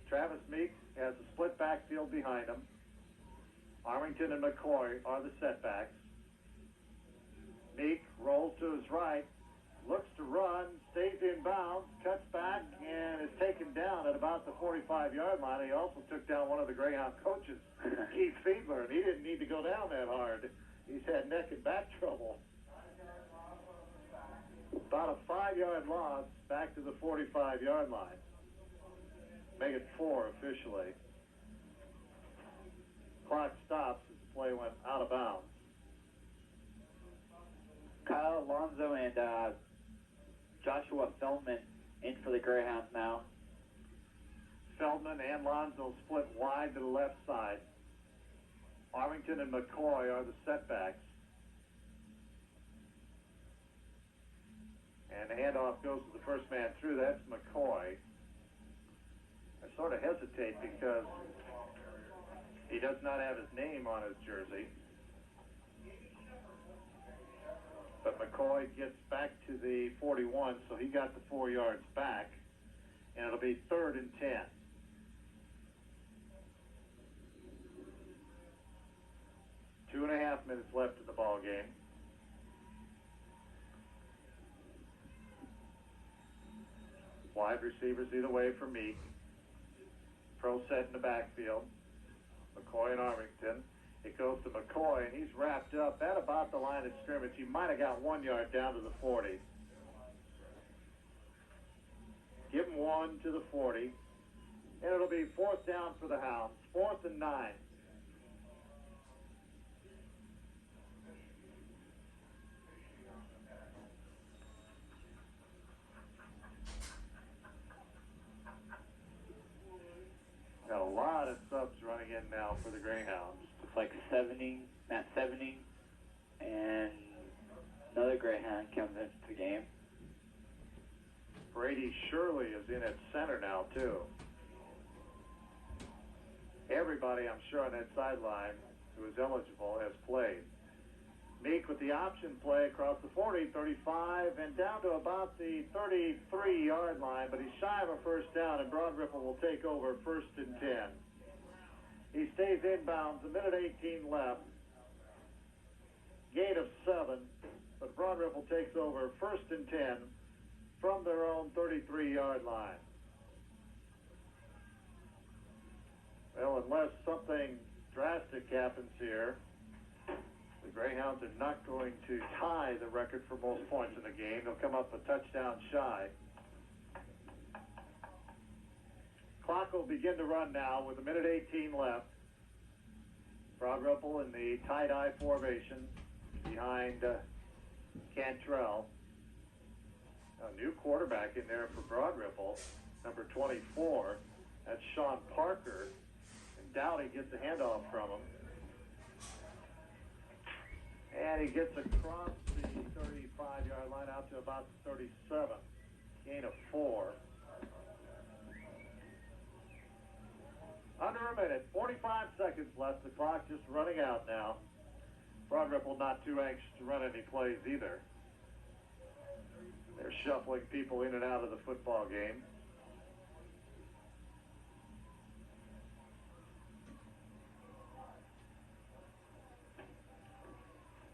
Travis Meek has a split backfield behind him. Armington and McCoy are the setbacks. Meek rolls to his right, looks to run, stays in bounds, cuts back, and is taken down at about the 45-yard line. He also took down one of the Greyhound coaches, Keith Fiedler, and he didn't need to go down that hard. He's had neck and back trouble. About a 5-yard loss back to the 45-yard line. Make it 4 officially. Clock stops as the play went out of bounds. Kyle Alonzo and Joshua Feldman in for the Greyhounds now. Feldman and Lonzo split wide to the left side. Armington and McCoy are the setbacks. And the handoff goes to the first man through. That's McCoy. I sort of hesitate because he does not have his name on his jersey. But McCoy gets back to the 41, so he got the 4 yards back. And it'll be 3rd and 10. Two and a half minutes left in the ball game. Wide receivers either way for Meek. Pro set in the backfield. McCoy and Armington. It goes to McCoy, and he's wrapped up at about the line of scrimmage. He might have got 1 yard down to the 40. Give him 1 to the 40. And it'll be 4th down for the Hounds. 4th and 9. Got a lot of subs running in now for the Greyhounds. Looks like Matt 70, and another Greyhound comes into the game. Brady Shirley is in at center now, too. Everybody, I'm sure, on that sideline who is eligible has played. Meek with the option play across the 40, 35, and down to about the 33-yard line, but he's shy of a first down, and Broad Ripple will take over 1st and 10. He stays inbounds, a minute 18 left. Gain of 7, but Broad Ripple takes over 1st and 10 from their own 33-yard line. Well, unless something drastic happens here, the Greyhounds are not going to tie the record for most points in the game. They'll come up a touchdown shy. Clock will begin to run now with a minute 18 left. Broad Ripple in the tie-dye formation behind Cantrell. A new quarterback in there for Broad Ripple, number 24. That's Sean Parker. And Dowdy gets a handoff from him. And he gets across the 35-yard line out to about the 37. Gain of 4. Under a minute, 45 seconds left. The clock just running out now. Broad Ripple not too anxious to run any plays either. They're shuffling people in and out of the football game.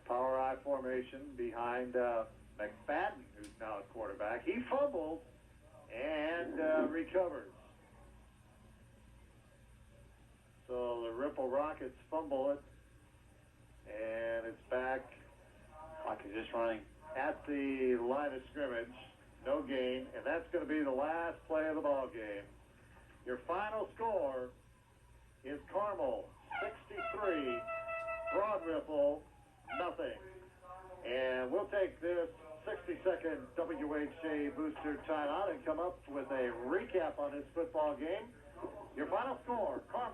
Power I formation behind McFadden, who's now at quarterback. He fumbles and recovers. So the Ripple Rockets fumble it, and it's back. Clock is just running. At the line of scrimmage, no gain, and that's going to be the last play of the ball game. Your final score is Carmel 63, Broad Ripple nothing. And we'll take this 60-second WHA booster timeout and come up with a recap on this football game. Your final score, Carmel